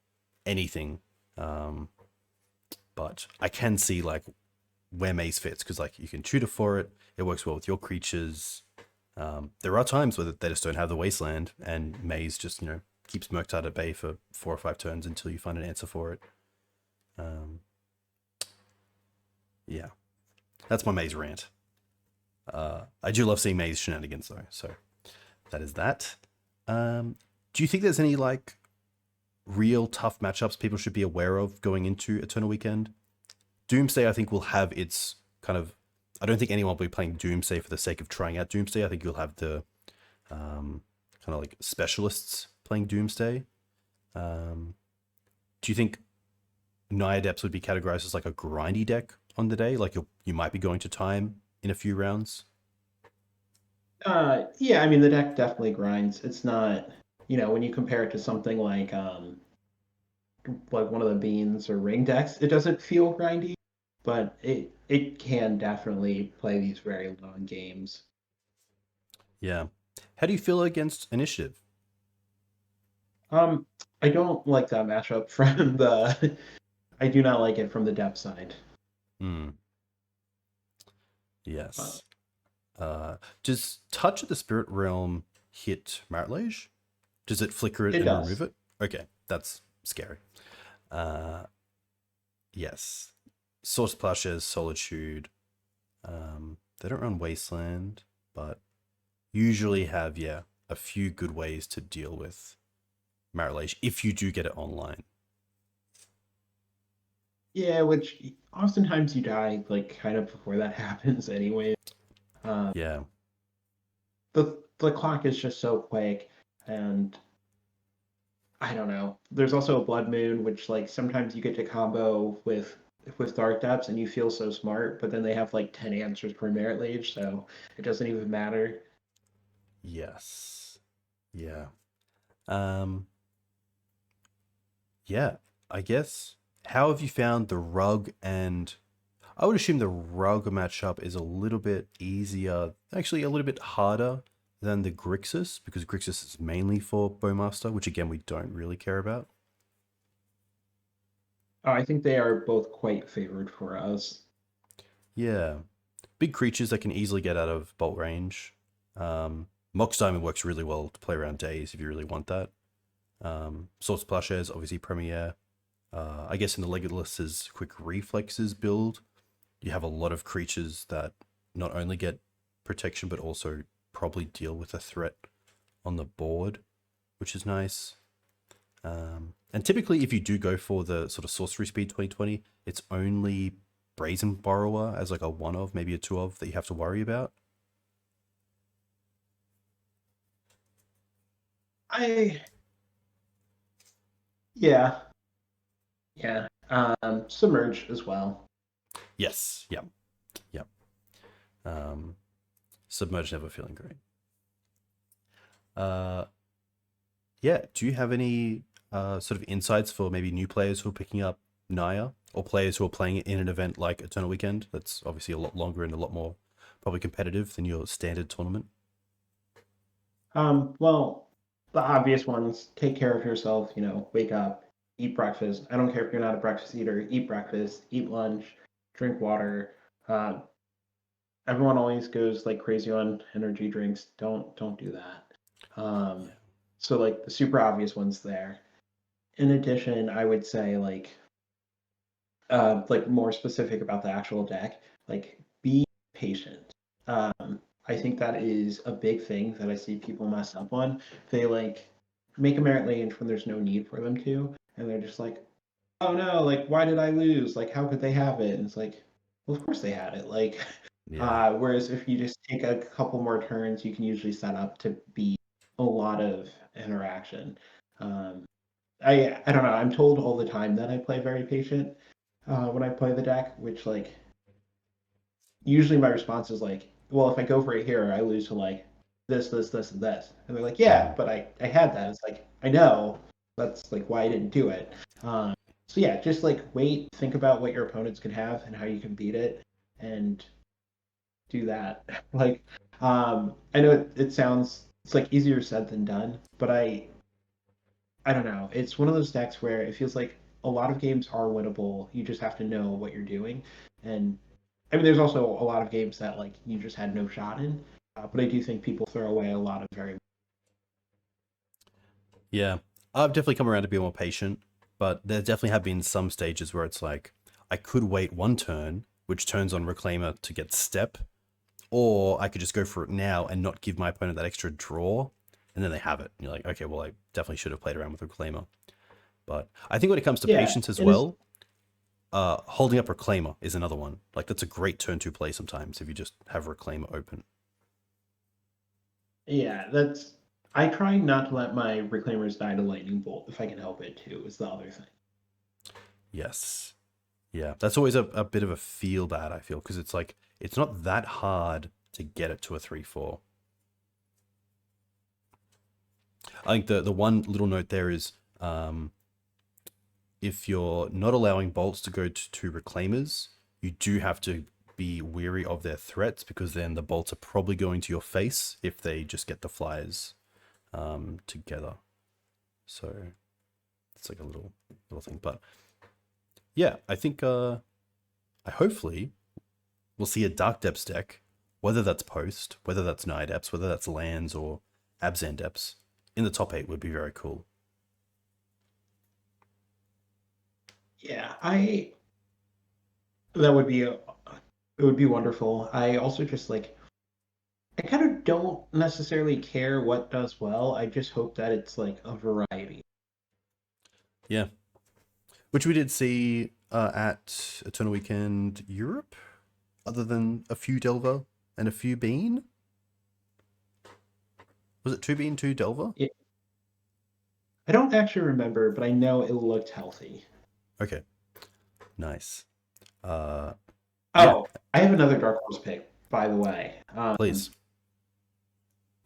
anything. But I can see like where Maze fits because like you can tutor for it. It works well with your creatures. There are times where they just don't have the Wasteland and Maze just, keeps Murktide at bay for 4 or 5 turns until you find an answer for it. Yeah, that's my Maze rant. I do love seeing Maze shenanigans though, so that is that. Do you think there's any like real tough matchups people should be aware of going into Eternal Weekend? Doomsday, I think, will have its kind of... I don't think anyone will be playing Doomsday for the sake of trying out Doomsday. I think you'll have the kind of like specialists playing Doomsday. Do you think Naya Depths would be categorized as like a grindy deck on the day? Like you might be going to time in a few rounds? Yeah, I mean, the deck definitely grinds. It's not, when you compare it to something like one of the beans or ring decks, it doesn't feel grindy, but it can definitely play these very long games. Yeah. How do you feel against Initiative? I don't like that matchup from the. I do not like it from the depth side. Yes. Does Touch of the Spirit Realm hit Maritlage? Does it flicker it and does. remove it? Okay, that's scary. Yes. Source Plowshares, Solitude. They don't run Wasteland, but usually have, a few good ways to deal with Maritlage if you do get it online. Yeah, which oftentimes you die like kind of before that happens anyway. Yeah. The clock is just so quick, and I don't know. There's also a Blood Moon, which like sometimes you get to combo with Dark Depths, and you feel so smart, but then they have like 10 answers per merit lage, so it doesn't even matter. Yes. Yeah. Yeah, I guess. How have you found the Rug and... I would assume the Rug matchup is a little bit easier, actually a little bit harder than the Grixis, because Grixis is mainly for Bowmaster, which again, we don't really care about. I think they are both quite favored for us. Yeah. Big creatures that can easily get out of bolt range. Mox Diamond works really well to play around days if you really want that. Source Plowshares, obviously Premier. I guess in the Legolas's quick reflexes build, you have a lot of creatures that not only get protection, but also probably deal with a threat on the board, which is nice. And typically, if you do go for the sort of sorcery speed 2020, it's only Brazen Borrower as like a 1 of, maybe a 2 of that you have to worry about. Yeah. Yeah. Submerge as well. Yes. Yep. Yep. Submerge never feeling great. Yeah. Do you have any sort of insights for maybe new players who are picking up Naya, or players who are playing it in an event like Eternal Weekend that's obviously a lot longer and a lot more probably competitive than your standard tournament? Well, the obvious ones: take care of yourself. Wake up, eat breakfast. I don't care if you're not a breakfast eater. Eat breakfast, eat lunch, drink water. Uh, Everyone always goes like crazy on energy drinks. Don't do that. Yeah. So like the super obvious ones there. In addition, I would say like more specific about the actual deck, like be patient. I think that is a big thing that I see people mess up on. They like make a merit lane when there's no need for them to, and they're just like, oh no, like why did I lose? Like how could they have it? And it's like, well, of course they had it. Like, Yeah. whereas if you just take a couple more turns, you can usually set up to be a lot of interaction. Um, I don't know. I'm told all the time that I play very patient when I play the deck, which like usually my response is like, well, if I go for it here, I lose to like this, and this. And they're like, yeah, Mhm. but I had that. It's like, I know. That's like why I didn't do it. Um, so yeah, just like wait, think about what your opponents can have and how you can beat it, and do that. Like, I know it sounds it's like easier said than done, but I don't know. It's one of those decks where it feels like a lot of games are winnable. You just have to know what you're doing, and I mean, there's also a lot of games that like you just had no shot in. But I do think people throw away a lot of very. Yeah, I've definitely come around to be more patient, but there definitely have been some stages where it's like I could wait one turn, which turns on Reclaimer to get step, or I could just go for it now and not give my opponent that extra draw, and then they have it. And you're like, okay, well, I definitely should have played around with Reclaimer. But I think when it comes to Yeah, patience as and it's well, holding up Reclaimer is another one. Like that's a great turn to play sometimes if you just have Reclaimer open. yeah, that's. I try not to let my reclaimers die to lightning bolt if I can help it too. Is the other thing. Yes. Yeah, that's always a bit of a feel bad, I feel, because it's like, it's not that hard to get it to a 3/4. I think the one little note there is if you're not allowing bolts to go to reclaimers, you do have to be weary of their threats because then the bolts are probably going to your face if they just get the flyers together. So it's like a little thing. But yeah, I think I hopefully we'll see a Dark Depths deck, whether that's Post, whether that's Naya Depths, whether that's lands or Abzan Depths, in the top 8 would be very cool. Yeah, I that would be it would be wonderful. I also just like I kind of don't necessarily care what does well. I just hope that it's like a variety. Yeah, which we did see at Eternal Weekend Europe, other than a few Delver and a few Bean. Was it 2 Bean, 2 Delver? It, I don't actually remember, but I know it looked healthy. Okay, nice. Uh, yeah, Oh, I have another Dark Horse pick, by the way. please.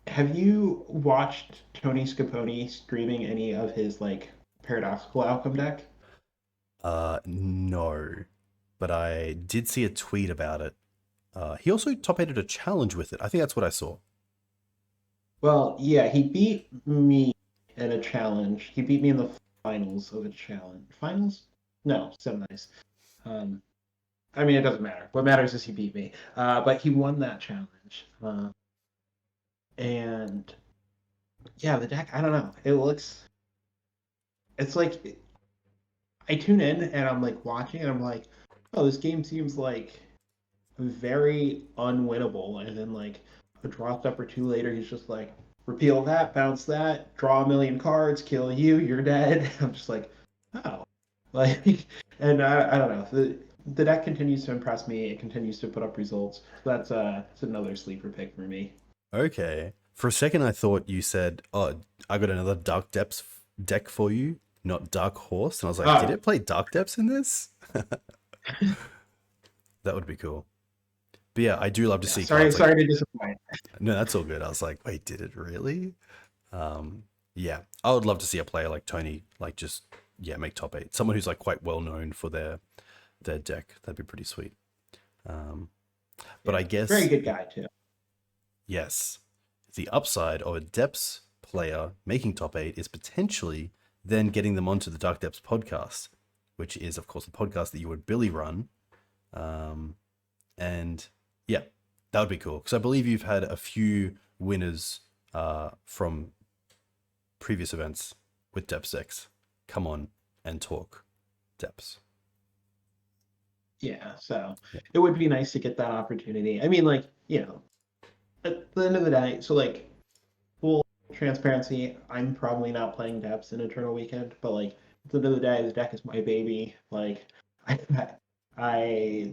Have you watched Tony Scapone streaming any of his like paradoxical outcome deck? No, but I did see a tweet about it. He also top-aided a challenge with it. I think that's what I saw. Well, yeah, he beat me in a challenge. He beat me in the finals of a challenge. Finals? No, semis. Um, I mean, it doesn't matter. What matters is he beat me. But he won that challenge. And yeah, the deck, I don't know. It's like I tune in and I'm like watching and I'm like, oh, this game seems like very unwinnable. And then like a draw step or two later, he's just like, repeal that, bounce that, draw a million cards, kill you, you're dead. I'm just like, oh, like, and I don't know. The deck continues to impress me. It continues to put up results. It's another sleeper pick for me. Okay. For a second, I thought you said, "Oh, I got another Dark Depths deck for you, not Dark Horse." And I was like, "Did Oh, it play Dark Depths in this?" That would be cool. But yeah, I do love to yeah. see Sorry, cards like. sorry to disappoint. No, that's all good. I was like, "Wait, did it really?" Yeah, I would love to see a player like Tony, like just make top 8. Someone who's like quite well known for their deck. That'd be pretty sweet. Um, but I Yeah, very guess good guy too. yes, the upside of a Depths player making top 8 is potentially then getting them onto the Dark Depths podcast, which is, of course, the podcast that you would Billy run. And yeah, that would be cool because I believe you've had a few winners from previous events with Depths decks. Come on and talk Depths. Yeah, so Yeah. it would be nice to get that opportunity. I mean, like, at the end of the day, so like full transparency, I'm probably not playing Depths in Eternal Weekend, but like at the end of the day, the deck is my baby. Like I I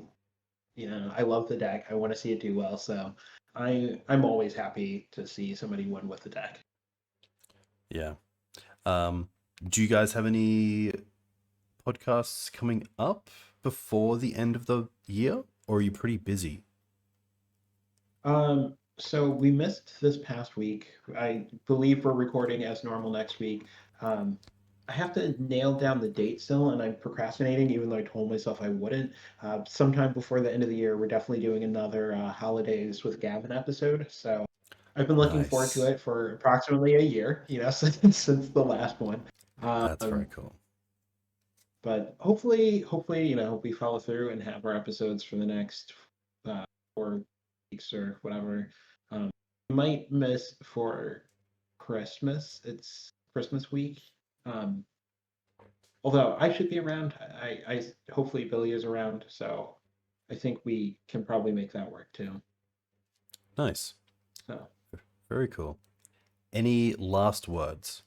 I love the deck. I want to see it do well. So I'm always happy to see somebody win with the deck. Yeah. Do you guys have any podcasts coming up before the end of the year, or are you pretty busy? So we missed this past week. I believe we're recording as normal next week. Um, I have to nail down the date still, and I'm procrastinating, even though I told myself I wouldn't. Sometime before the end of the year, we're definitely doing another Holidays with Gavin episode. So I've been looking forward to Nice. it for approximately a year, since the last one. That's very Um, cool. but hopefully, we follow through and have our episodes for the next 4 weeks or whatever. Might miss for Christmas. It's Christmas week. Um, although I should be around. I hopefully Billy is around, so I think we can probably make that work too. Nice. So Very cool. Any last words?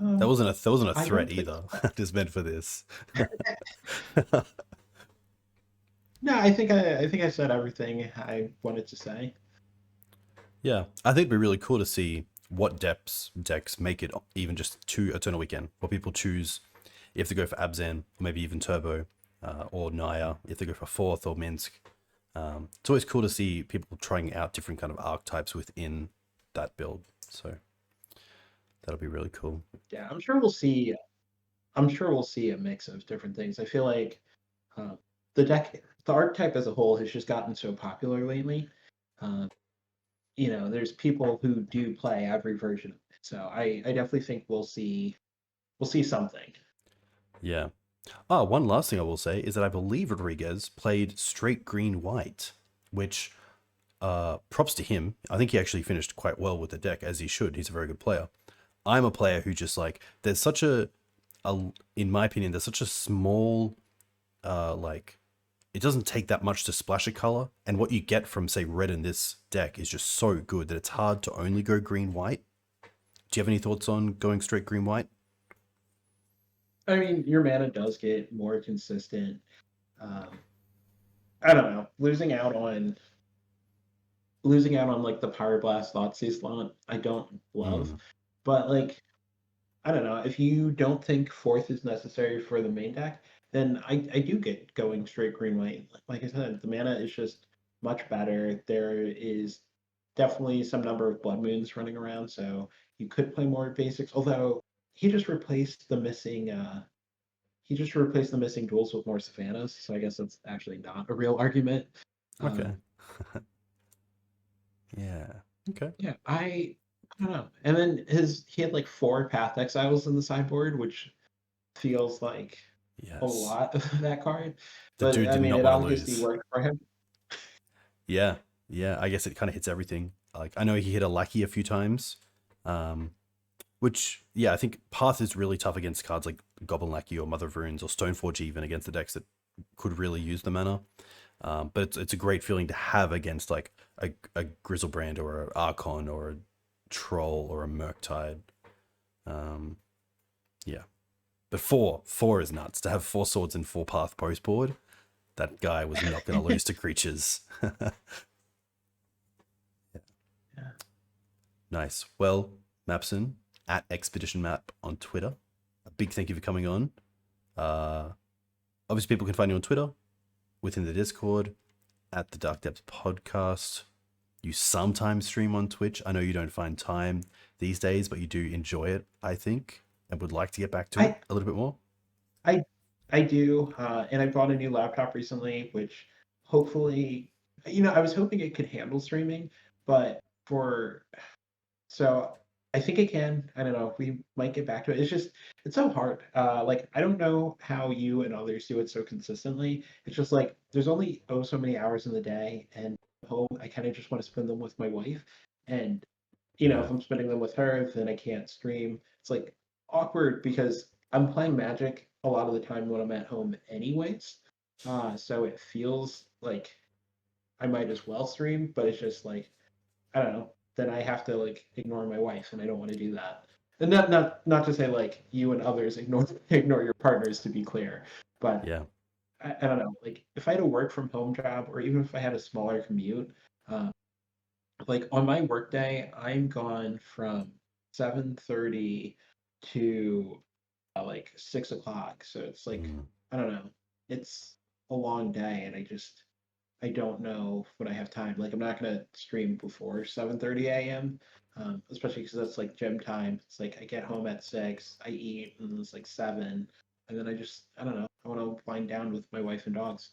That um, wasn't a I threat don't think either. so. Just meant for this. No, I think I said everything I wanted to say. Yeah, I think it'd be really cool to see what decks make it even just to Eternal Weekend. What people choose if they go for Abzan, or maybe even Turbo, or Naya, if they go for Forth or Minsk. It's always cool to see people trying out different kind of archetypes within that build. So that'll be really cool. Yeah, I'm sure we'll see. I'm sure we'll see a mix of different things. I feel like uh, the archetype as a whole has just gotten so popular lately. Um, there's people who do play every version of it. So I definitely think we'll see something. Yeah. Oh, one last thing I will say is that I believe Rodriguez played straight green white, which props to him. I think he actually finished quite well with the deck, as he should. He's a very good player. I'm a player who just like there's such a in my opinion there's such a small like it doesn't take that much to splash a color, and what you get from say red in this deck is just so good that it's hard to only go green white. Do you have any thoughts on going straight green white? I mean, your mana does get more consistent. Um, I don't know, losing out on like the Power Blast Thoughtseize slot. I don't love, Mm, but like I don't know. If you don't think fourth is necessary for the main deck, then I do get going straight green white. Like I said, the mana is just much better. There is definitely some number of blood moons running around, so you could play more basics. Although he just replaced the missing duels with more Savannahs, so I guess that's actually not a real argument. okay. Um, Yeah. Okay. yeah, I don't know. And then he had like 4 Path Exiles in the sideboard, which feels like a Yes. lot of that card. The But dude I did mean, not it want to obviously lose. worked for him. Yeah. Yeah. I guess it kind of hits everything. Like I know he hit a lackey a few times. Um, Which, yeah, I think Path is really tough against cards like Goblin Lackey or Mother of Runes or Stoneforge, even against the decks that could really use the mana. But it's a great feeling to have against like a Grizzlebrand or an Archon or a Troll or a Murktide. Um, yeah. But four is nuts. To have 4 swords and 4 path post board, that guy was not going to lose to creatures. Yeah. Nice. Well, Mapson at Expedition Map on Twitter. A big thank you for coming on. Uh, Obviously, people can find you on Twitter, within the Discord, at the Dark Depths podcast. You sometimes stream on Twitch. I know you don't find time these days, but you do enjoy it, I think, and would like to get back to it I a little bit more. I I do, and I bought a new laptop recently, which hopefully, I was hoping it could handle streaming, but for so I think it can. I don't know. We might get back to it. It's so hard. Like I don't know how you and others do it so consistently. It's just like there's only so many hours in the day, and home I kind of just want to spend them with my wife. And Yeah. if I'm spending them with her, then I can't stream. It's like awkward because I'm playing Magic a lot of the time when I'm at home anyways. So it feels like I might as well stream, but it's just like I don't know, then I have to like ignore my wife, and I don't want to do that. And not to say like you and others ignore ignore your partners, to be clear, but Yeah. I don't know. Like if I had a work from home job, or even if I had a smaller commute, uh, like on my work day, I'm gone from 7:30 to like 6 o'clock. So it's like Mm. I don't know. It's a long day, and I don't know when I have time. Like I'm not gonna stream before 7:30 a.m. Especially because that's like gym time. It's like I get home at 6, I eat, and it's like 7, and then I don't know. I want to wind down with my wife and dogs.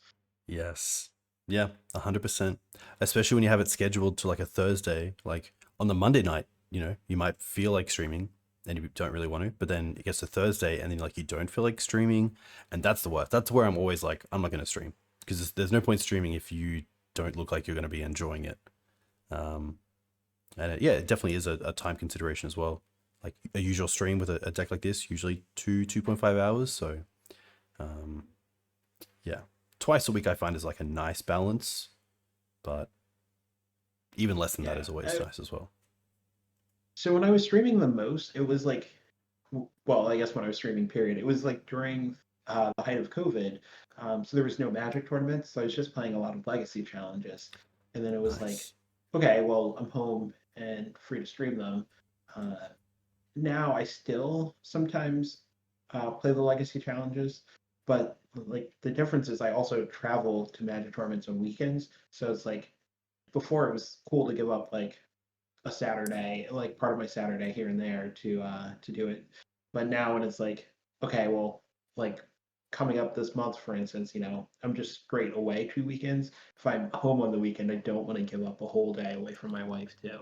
Yes. Yeah, 100%. Especially when you have it scheduled to like a Thursday, like on the Monday night, you might feel like streaming and you don't really want to, but then it gets to Thursday and then like you don't feel like streaming, and that's the worst. That's where I'm always like, I'm not going to stream because there's no point streaming if you don't look like you're going to be enjoying it. And yeah, it definitely is a time consideration as well. Like a usual stream with a deck like this, usually 2.5 hours. So, yeah, twice a week I find is like a nice balance, but even less than that is always nice as well. So when I was streaming the most, it was like, well, I guess when I was streaming, period, it was like during the height of COVID. So there was no Magic tournaments, so I was just playing a lot of Legacy challenges. And then it was like, Nice. okay, well, I'm home and free to stream them. Uh, Now I still sometimes play the Legacy challenges, but like the difference is I also travel to Magic tournaments on weekends. So it's like before it was cool to give up like a Saturday, like part of my Saturday here and there to do it. But now when it's like, okay, well, like coming up this month, for instance, I'm just straight away 2 weekends. If I'm home on the weekend, I don't want to give up a whole day away from my wife too.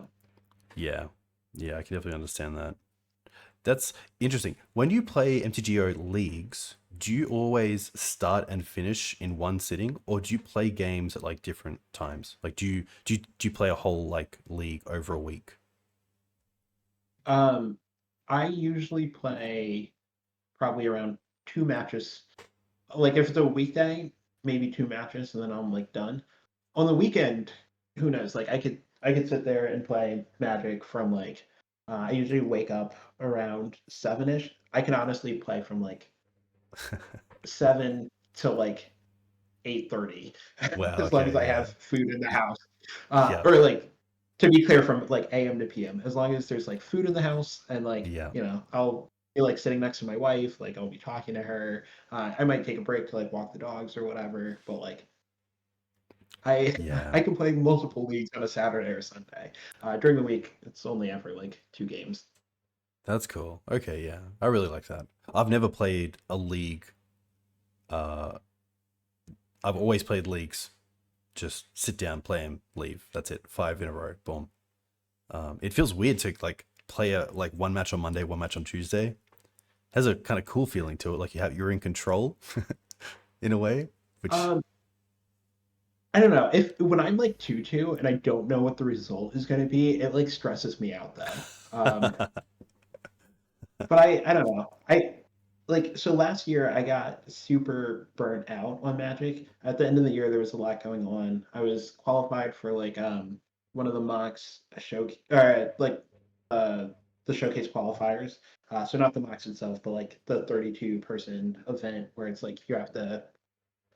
Yeah. Yeah, I can definitely understand that. That's interesting. When you play MTGO leagues, do you always start and finish in one sitting, or do you play games at like different times? Like, do you play a whole like league over a week? Um, I usually play probably around 2 matches. Like if it's a weekday, maybe 2 matches, and then I'm like done. On the weekend, who knows? Like I could sit there and play Magic from like I usually wake up around 7ish. I can honestly play from like 7 to like 8:30, Wow. as long as Okay. I Yeah. have food in the house. Yeah. Or like to be clear, from like AM to PM, as long as there's like food in the house and like Yeah. I'll be like sitting next to my wife, like I'll be talking to her. I might take a break to like walk the dogs or whatever, but like I Yeah. I can play multiple leagues on a Saturday or Sunday. During the week, it's only ever like 2 games. That's cool. Okay. Yeah. I really like that. I've never played a league. Uh, I've always played leagues. Just sit down, play them, leave. That's it. 5 in a row. Boom. It feels weird to like play a like one match on Monday, one match on Tuesday. Has a kind of cool feeling to it, like you're in control in a way. Which Um, I don't know if when I'm like 2-2 and I don't know what the result is going to be, it like stresses me out though. But I don't know. I like so last year I got super burnt out on Magic. At the end of the year there was a lot going on. I was qualified for like one of the Mox show like uh the showcase qualifiers. So not the Mox itself, but like the 32 person event where it's like you have to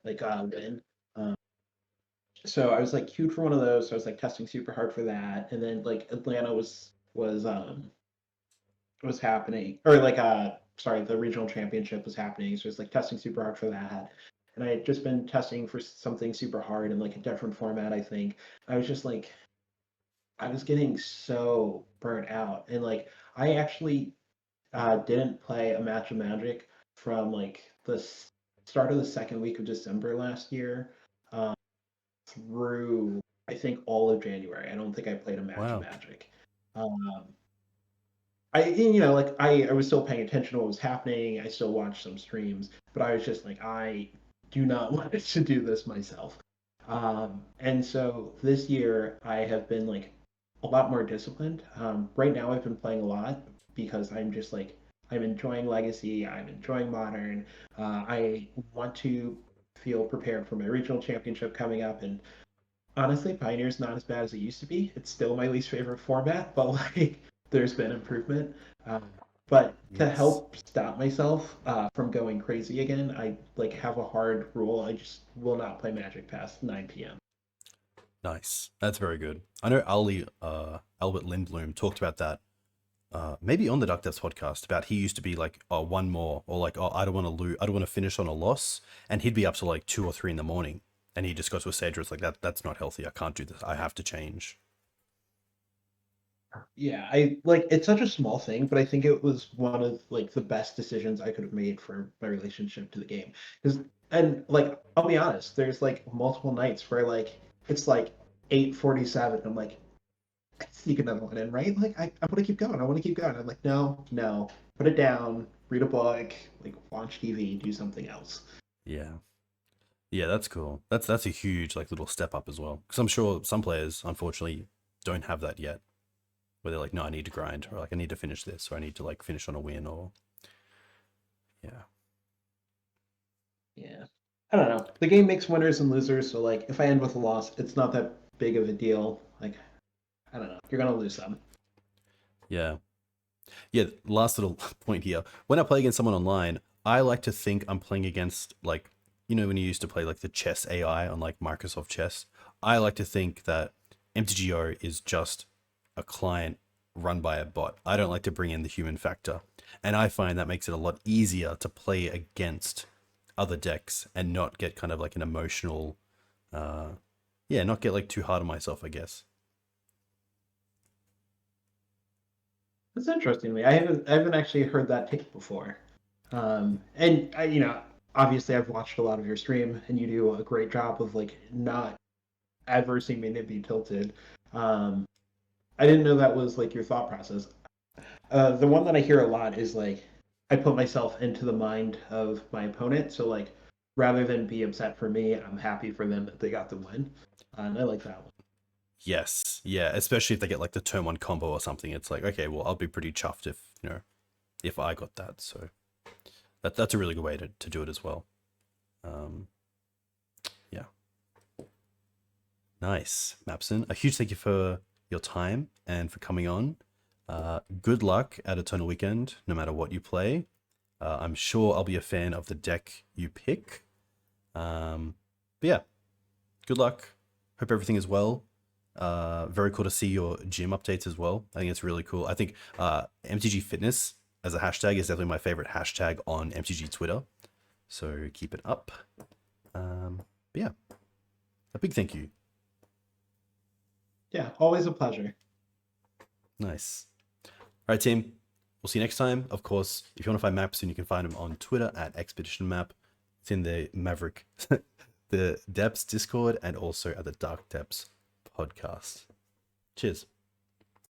like win. Um, so I was like queued for one of those. So I was like testing super hard for that. And then like Atlanta was happening, or like sorry, the regional championship was happening, so it's like testing super hard for that. And I had just been testing for something super hard in like a different format. I think I was just like I was getting so burnt out, and like I actually didn't play a match of Magic from like the start of the second week of December last year um, through I think all of January. I don't think I played a match of wow. Magic. Um, like I was still paying attention to what was happening. I still watched some streams, but I was just like, I do not want to do this myself. And so this year I have been like a lot more disciplined. Right now I've been playing a lot because I'm just like I'm enjoying Legacy. I'm enjoying Modern. I want to feel prepared for my regional championship coming up, and honestly, Pioneer's not as bad as it used to be. It's still my least favorite format, but like there's been improvement. Um, but to Yes. help stop myself from going crazy again, I like have a hard rule. I just will not play Magic past 9 p.m. Nice. That's very good. I know Albert Lindblom talked about that. Maybe on the Duck Depths podcast about he used to be like, oh, one more, or like, oh, I don't want to lose, I don't want to finish on a loss, and he'd be up to like 2 or 3 in the morning. and he just got to a stage where it's like that's not healthy. I can't do this. I have to change. Yeah, I like it's such a small thing, but I think it was one of like the best decisions I could have made for my relationship to the game. Because and like I'll be honest, there's like multiple nights where like it's like 8:47. I'm like, I can sneak another one in, right? Like I want to keep going. I want to keep going. I'm like, no, no, put it down, read a book, like watch TV, do something else. Yeah. Yeah, that's cool. That's a huge like little step up as well. Because I'm sure some players, unfortunately, don't have that yet. Where they're like, no, I need to grind, or like I need to finish this, or I need to like finish on a win, or yeah. Yeah. I don't know. The game makes winners and losers, so like if I end with a loss, it's not that big of a deal. Like I don't know. You're gonna lose some. Yeah. Yeah, last little point here. When I play against someone online, I like to think I'm playing against like, when you used to play like the chess AI on like Microsoft Chess, I like to think that MTGO is just a client run by a bot. I don't like to bring in the human factor. And I find that makes it a lot easier to play against other decks and not get kind of like an emotional, not get like too hard on myself, I guess. That's interesting to me. I haven't actually heard that take before. And obviously I've watched a lot of your stream, and you do a great job of like not adversing me to be tilted. Um, I didn't know that was like your thought process. The one that I hear a lot is like I put myself into the mind of my opponent, so like rather than be upset for me, I'm happy for them that they got the win, and I like that one. Yes, yeah, especially if they get like the turn one combo or something. It's like, okay, well, I'll be pretty chuffed if I got that. So that's a really good way to do it as well. Um, yeah, nice, Mapson. A huge thank you for your time and for coming on. Good luck at Eternal Weekend, no matter what you play. I'm sure I'll be a fan of the deck you pick. But yeah, good luck. Hope everything is well. Very cool to see your gym updates as well. I think it's really cool. I think MTG Fitness as a hashtag is definitely my favorite hashtag on MTG Twitter. So keep it up. But yeah, a big thank you. Yeah, always a pleasure. Nice. All right, team. We'll see you next time. Of course, if you want to find Mapson, you can find him on Twitter at ExpeditionMap. It's in the Maverick, the Depths Discord, and also at the Dark Depths podcast. Cheers.